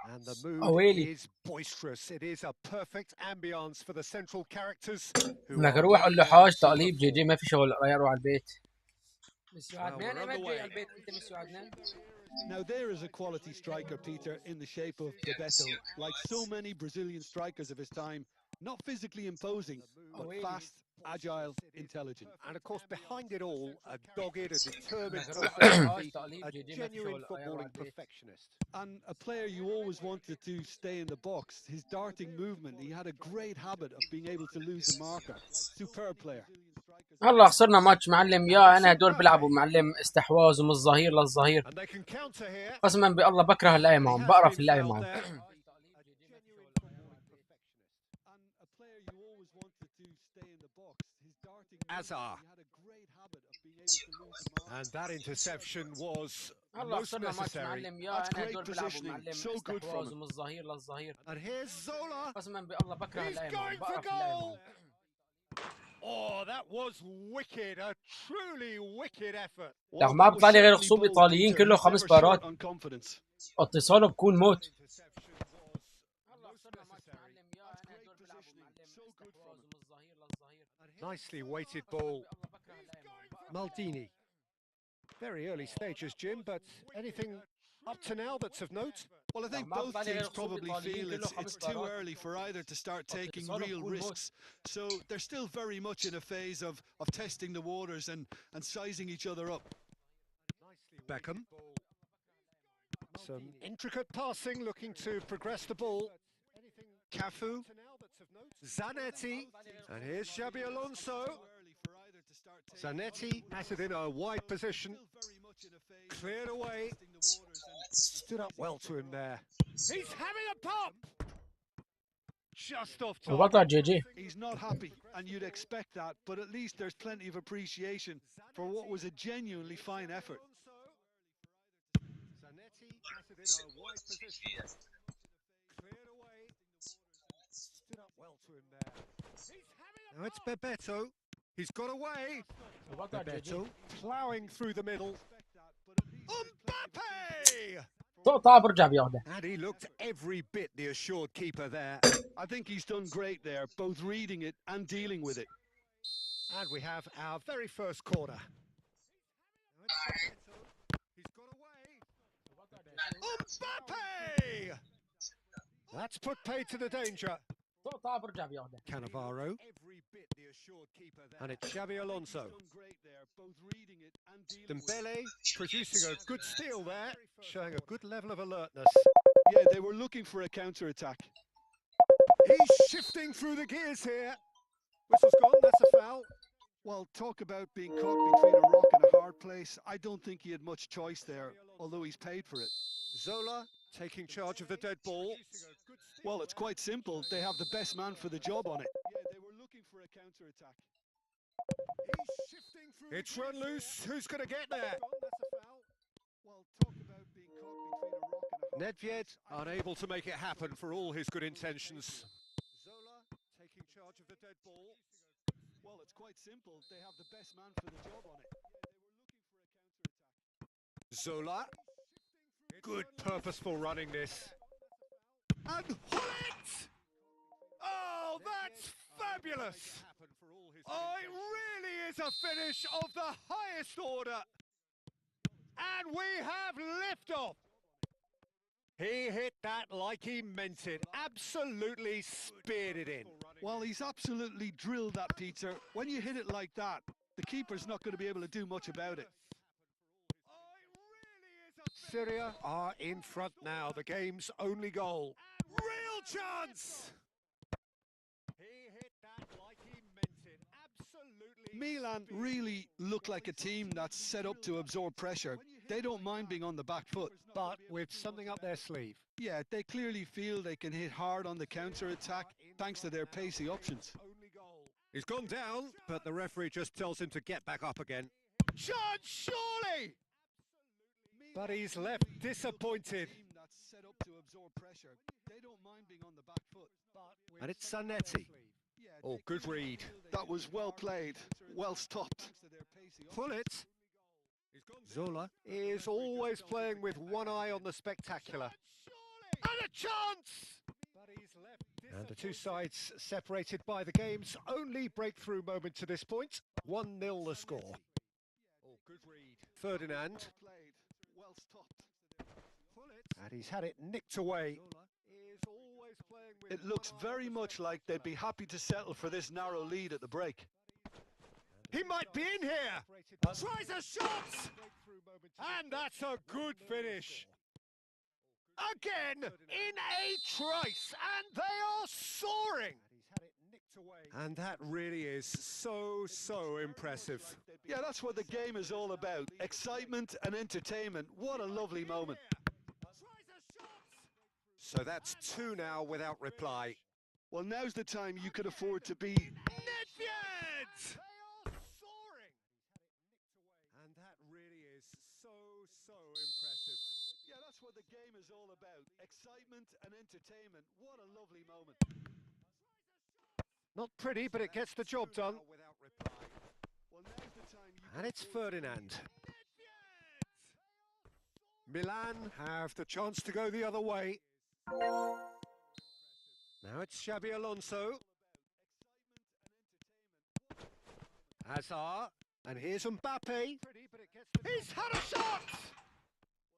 And the mood أويلي is boisterous. It is a perfect ambience for the central characters who انك are روح قول له really on حاج super تقليب جي جي form. ما في شغل روح على البيت. ميسي Well, عدنان we're انا ما جاي underway. على البيت انت ميسي عدنان. Now there is a quality striker, Peter, in the shape of Bebeto. Like so many Brazilian strikers of his time, not physically imposing, but fast, agile, intelligent. And of course, behind it all, a dogged, a determined انك روح قول له personality, حاج تقليب a جي جي ما في genuine شغل روح على footballing البيت. perfectionist. And a player you always wanted to stay in the box. His darting movement, he had a great habit of being able to lose a marker. Superb player. هلا خسرنا ماتش معلم. يا انا هدول بيلعبوا معلم استحواذ ومن الظهير للظهير. And they can counter here. قسما بالله بكره اللعب معهم بقرف اللعب معهم. Azar. And that interception was هلا most خسرنا ماتش necessary. معلم. يا That's انا great هدول بيلعبوا positioning. معلم So good from استحواذ him. ومن الظهير للظهير. And here's Zola. قسما بالله بكره He's اللعب معهم going for بقرف اللعب معهم. goal. Oh, that was wicked. A truly wicked effort. لو ما بطلع غير خصوب ايطاليين كله 5 بارات اتصاله بكون موت. Nicely weighted ball. Maldini. Very early stages, Jim, but anything up to now that's of note? Well, I think both teams probably feel it's too early for either to start taking real risks. So they're still very much in a phase of testing the waters and sizing each other up. Beckham. Some intricate passing, looking to progress the ball. Cafu. Zanetti. And here's Xabi Alonso. Zanetti has it in a wide position. Cleared away. Stood up well to him there. He's having a pop! Just off وبطل target. جي جي. He's not happy, and you'd expect that, but at least there's plenty of appreciation for what was a genuinely fine effort. Zanetti has it in a wide position. Cleared away. Stood up well to him there. Now it's Bebeto. He's got away. وبطل جي جي. Bebeto ploughing through the middle. Mbappe! تقطع برجع بياخده. And he looked every bit the assured keeper there. I think he's done great there, both reading it and dealing with it. And we have our very first corner. He's got away. Mbappe! That's put paid to the danger. تقطع برجع بياخده. Cannavaro. And it's Xabi Alonso. Dembele producing a good steal there, showing a good level of alertness. Yeah, they were looking for a counter-attack. He's shifting through the gears here. Whistle's gone, that's a foul. Well, talk about being caught between a rock and a hard place. I don't think he had much choice there, although he's paid for it. Zola taking charge of the dead ball. Well, it's quite simple. They have the best man for the job on it. Yeah, they were looking for a counter-attack. It's run loose. Who's going to get there? Well, talk about being caught between a rock and a hard Nedved unable to make it happen for all his good intentions. Zola taking charge of the dead ball. Well, it's quite simple. They have the best man for the job on it. Zola. Good purposeful running this. And Hullet! Oh, that's fabulous! Oh, it really is a finish of the highest order. And we have liftoff. He hit that like he meant it. Absolutely speared it in. Well, he's absolutely drilled that, Peter. When you hit it like that, the keeper's not going to be able to do much about it. Syria are in front now. The game's only goal. Real chance! He hit that like he meant it. Absolutely. Milan really look like a team that's set up to absorb pressure. They don't mind being on the back foot. But with something up their sleeve. Yeah, they clearly feel they can hit hard on the counter-attack thanks to their pacey options. He's gone down, but the referee just tells him to get back up again. Chance, surely! But he's left disappointed. And it's Zanetti. Oh, good read. That was well played, well stopped. Hullet. Zola is always playing with one eye on the spectacular. And a chance! And the two sides separated by the game's only breakthrough moment to this point. 1-0 the score. Oh, good read. Ferdinand. Well stopped. And he's had it nicked away. It looks very much like they'd be happy to settle for this narrow lead at the break. He might be in here. Tries a shot. And that's a good finish. Again, in a trice, and they are soaring. And that really is so impressive. Yeah, that's what the game is all about. Excitement and entertainment. What a lovely moment. So that's 2 now without reply. Well, now's the time you could afford to be... Nedved! And that really is so impressive. Yeah, that's what the game is all about. Excitement and entertainment. What a lovely moment. Not pretty, but it gets the job done. Well, now's the time you And it's Ferdinand. Milan have the chance to go the other way. Now it's Xabi Alonso. Hazard. And here's Mbappe. He's had a shot!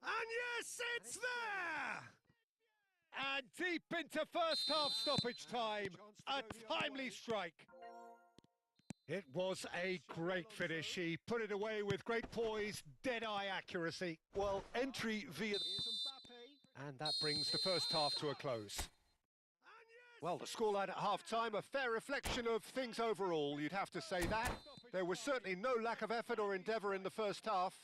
And yes, it's there! And deep into first half stoppage time, a timely strike. It was a great finish. He put it away with great poise, dead-eye accuracy. Well, entry via... And that brings the first half to a close. Well, the scoreline at half-time, a fair reflection of things overall, you'd have to say that. There was certainly no lack of effort or endeavour in the first half.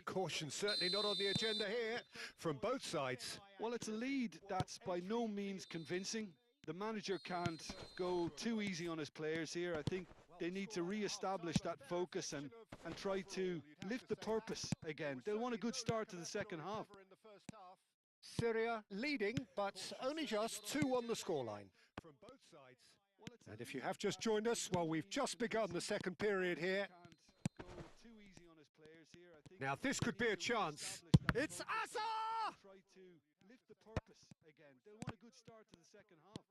Caution certainly not on the agenda here, from both sides. Well, it's a lead that's by no means convincing. The manager can't go too easy on his players here. I think they need to re-establish that focus and try to lift the purpose again. They'll want a good start to the second half. Syria leading, but only just 2 on the scoreline. And if you have just joined us, well, we've just begun the second period here. Now this could be a chance. It's Hazard! Try to lift the purpose again. They'll want a good start to the second half.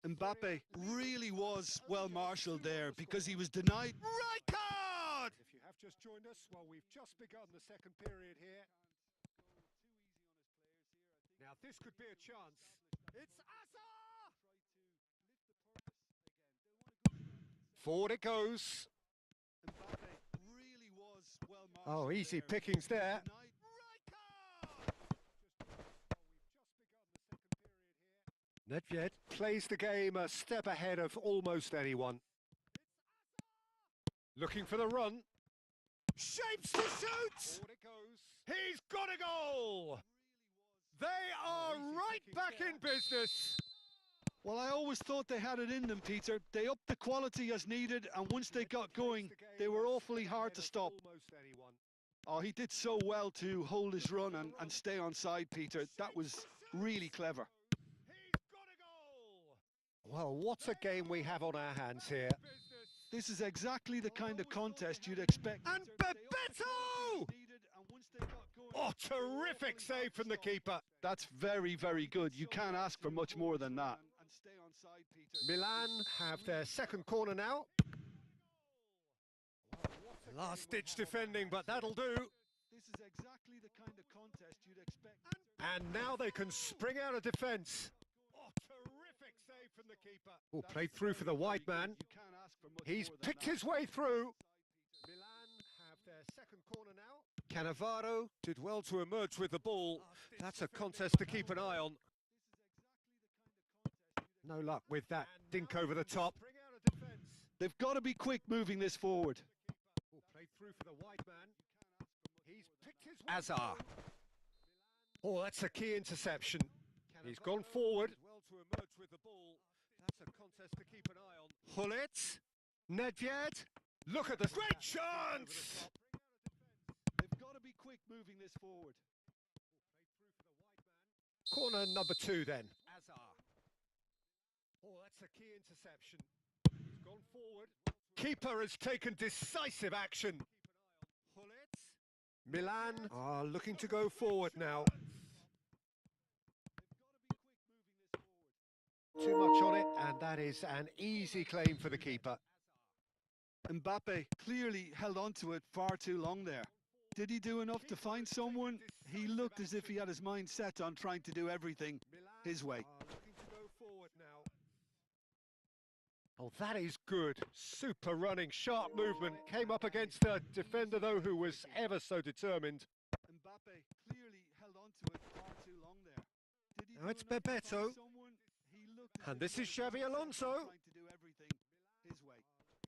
Mbappe really was well marshalled there because he was denied. Right card! If you have just joined us, well, we've just begun the second period here. Now this could be a chance. It's Hazard! Forward it goes. Oh, easy pickings there. Nedved plays the game a step ahead of almost anyone. Looking for the run. Shapes to shoot! He's got a goal! They are right back in business! Well, I always thought they had it in them, Peter. They upped the quality as needed, and once they got going, they were awfully hard to stop. Oh, he did so well to hold his run and stay on side, Peter. That was really clever. Well, what a game we have on our hands here. This is exactly the kind of contest you'd expect. And Bebeto! Oh, terrific save from the keeper. That's very, very good. You can't ask for much more than that. Milan have their second corner now. Last-ditch defending, but that'll do. This is exactly the kind of contest you'd expect. And now they can spring out of defence. Oh, terrific save from the keeper. Oh, played through for the wide man. He's picked his way through. Milan have their second corner now. Cannavaro did well to emerge with the ball. That's a contest to keep an eye on. No luck with that dink over the top. They've got to be quick moving this forward. Played through for the wide man. He's picked his way. Hazard. Oh, that's a key interception. He's gone forward. Well to emerge with the ball. That's a contest to keep an eye on. Hullet. Nedved. Look at the great chance. They've got to be quick moving this forward. Corner number 2 then. Hazard. Oh, that's a key interception. He's gone forward. Keeper has taken decisive action. Milan are looking to go forward now. too much on it, and that is an easy claim for the keeper. Mbappe clearly held on to it far too long there. Did he do enough to find someone? He looked as if he had his mind set on trying to do everything his way. Looking to go forward now. Oh, that is good. Super running, sharp movement. Came up against a defender, though, who was ever so determined. Mbappe clearly held on to it far too long there. Did he Now it's do enough to Bebeto. find someone? He looked as And if this he is had his Xavi mind set on Alonso, trying to do everything his way.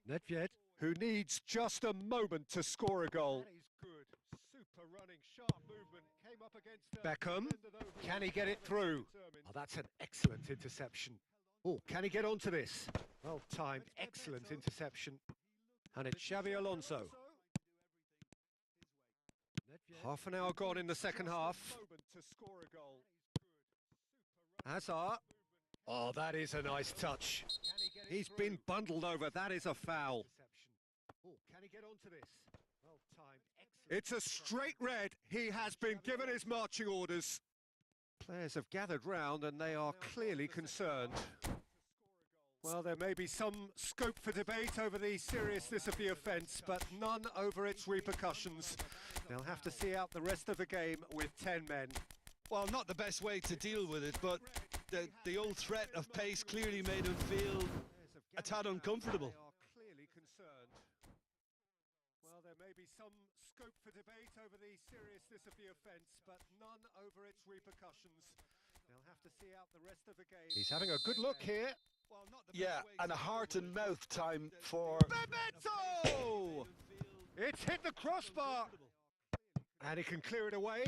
Nedved. who needs just a moment to score a goal. That is good. Super running, sharp movement. Came up against a Beckham. defender, though, who Can was he get it ever so through? determined. Oh, that's an excellent interception. Oh, can he get onto this? Well timed, excellent interception. And it's Xavi Alonso. Nedved. Half an hour gone in the second half. Moment to score a goal. Hazard. Oh, that is a nice touch. He's been bundled over. That is a foul. Oh, can he get onto this? Well timed, excellent. It's a straight red. He has been given his marching orders. Players have gathered round and they are clearly concerned. Well, there may be some scope for debate over the seriousness of the offence, but none over its repercussions. They'll have to see out the rest of the game with 10 men. Well, not the best way to deal with it, but the old threat of pace clearly made him feel a tad uncomfortable. They are clearly concerned. Well, there may be some scope for debate over the seriousness of the offence, but none over its repercussions. They'll have to see out the rest of the game. He's having a good look here. Well, not the Yeah, best way and to a heart and mouth time for Bebeto! It's hit the crossbar! And he can clear it away.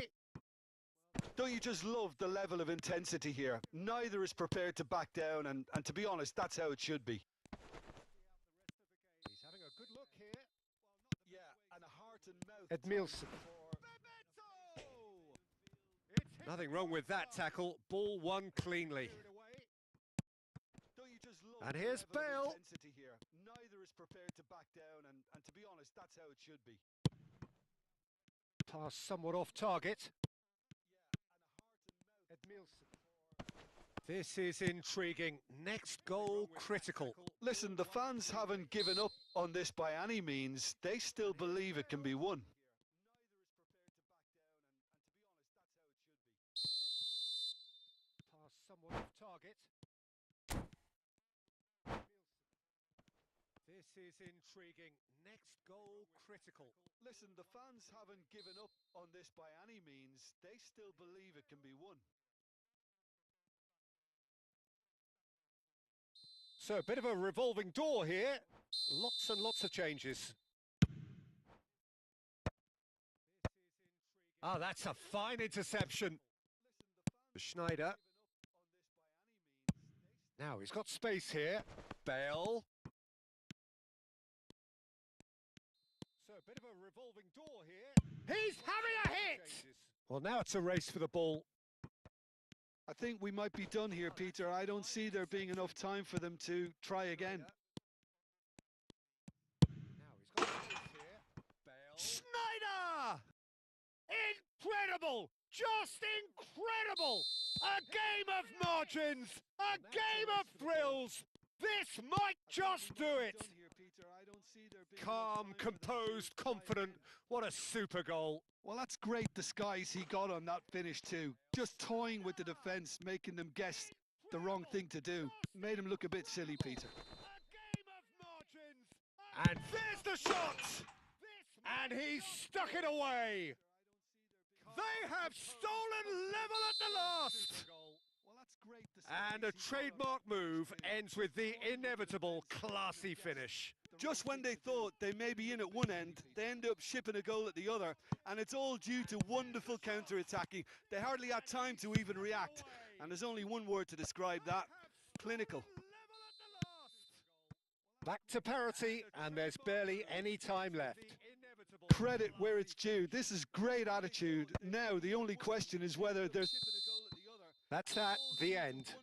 Don't you just love the level of intensity here? Neither is prepared to back down, and to be honest, that's how it should be. He's having a good look here. Yeah, and a heart and mouth Edmilson. Nothing wrong with that tackle. Ball won cleanly. Don't you just love And the here's level of Bale. intensity here? Neither is prepared to back down, and to be honest, that's how it should be. Pass somewhat off target. Edmilson. This is intriguing. Next goal critical. Listen, the fans haven't given up on this by any means. They still believe it can be won. Pass somewhat off target. This is intriguing. Next goal critical. Listen, the fans haven't given up on this by any means. They still believe it can be won. So a bit of a revolving door here. Lots and lots of changes. Ah, that's a fine interception. Schneider. Now he's got space here. Bale. So a bit of a revolving door here. He's having a hit! Well, now it's a race for the ball. I think we might be done here, Peter. I don't see there being enough time for them to try again. Now he's got space here. Bale. Schneider! Incredible! Just incredible! A game of margins! A game of thrills! This might just do it! Done here, Peter. I don't see there being Calm, enough time for them composed, to try confident. again. What a super goal. Well, that's great disguise he got on that finish too. Just toying with the defence, making them guess the wrong thing to do. Made him look a bit silly, Peter. A game of margins. And there's the shot! And he's stuck it away! They have stolen level at the last! Well, that's great disguise And a he got on trademark that finish move too. ends with the inevitable classy finish. Just when they thought they may be in at one end, they end up shipping a goal at the other, and it's all due to wonderful counter-attacking. They hardly had time to even react, and there's only one word to describe that: clinical. Back to parity, and there's barely any time left. Credit where it's due. This is great attitude. Now, the only question is whether there's... That's at the end.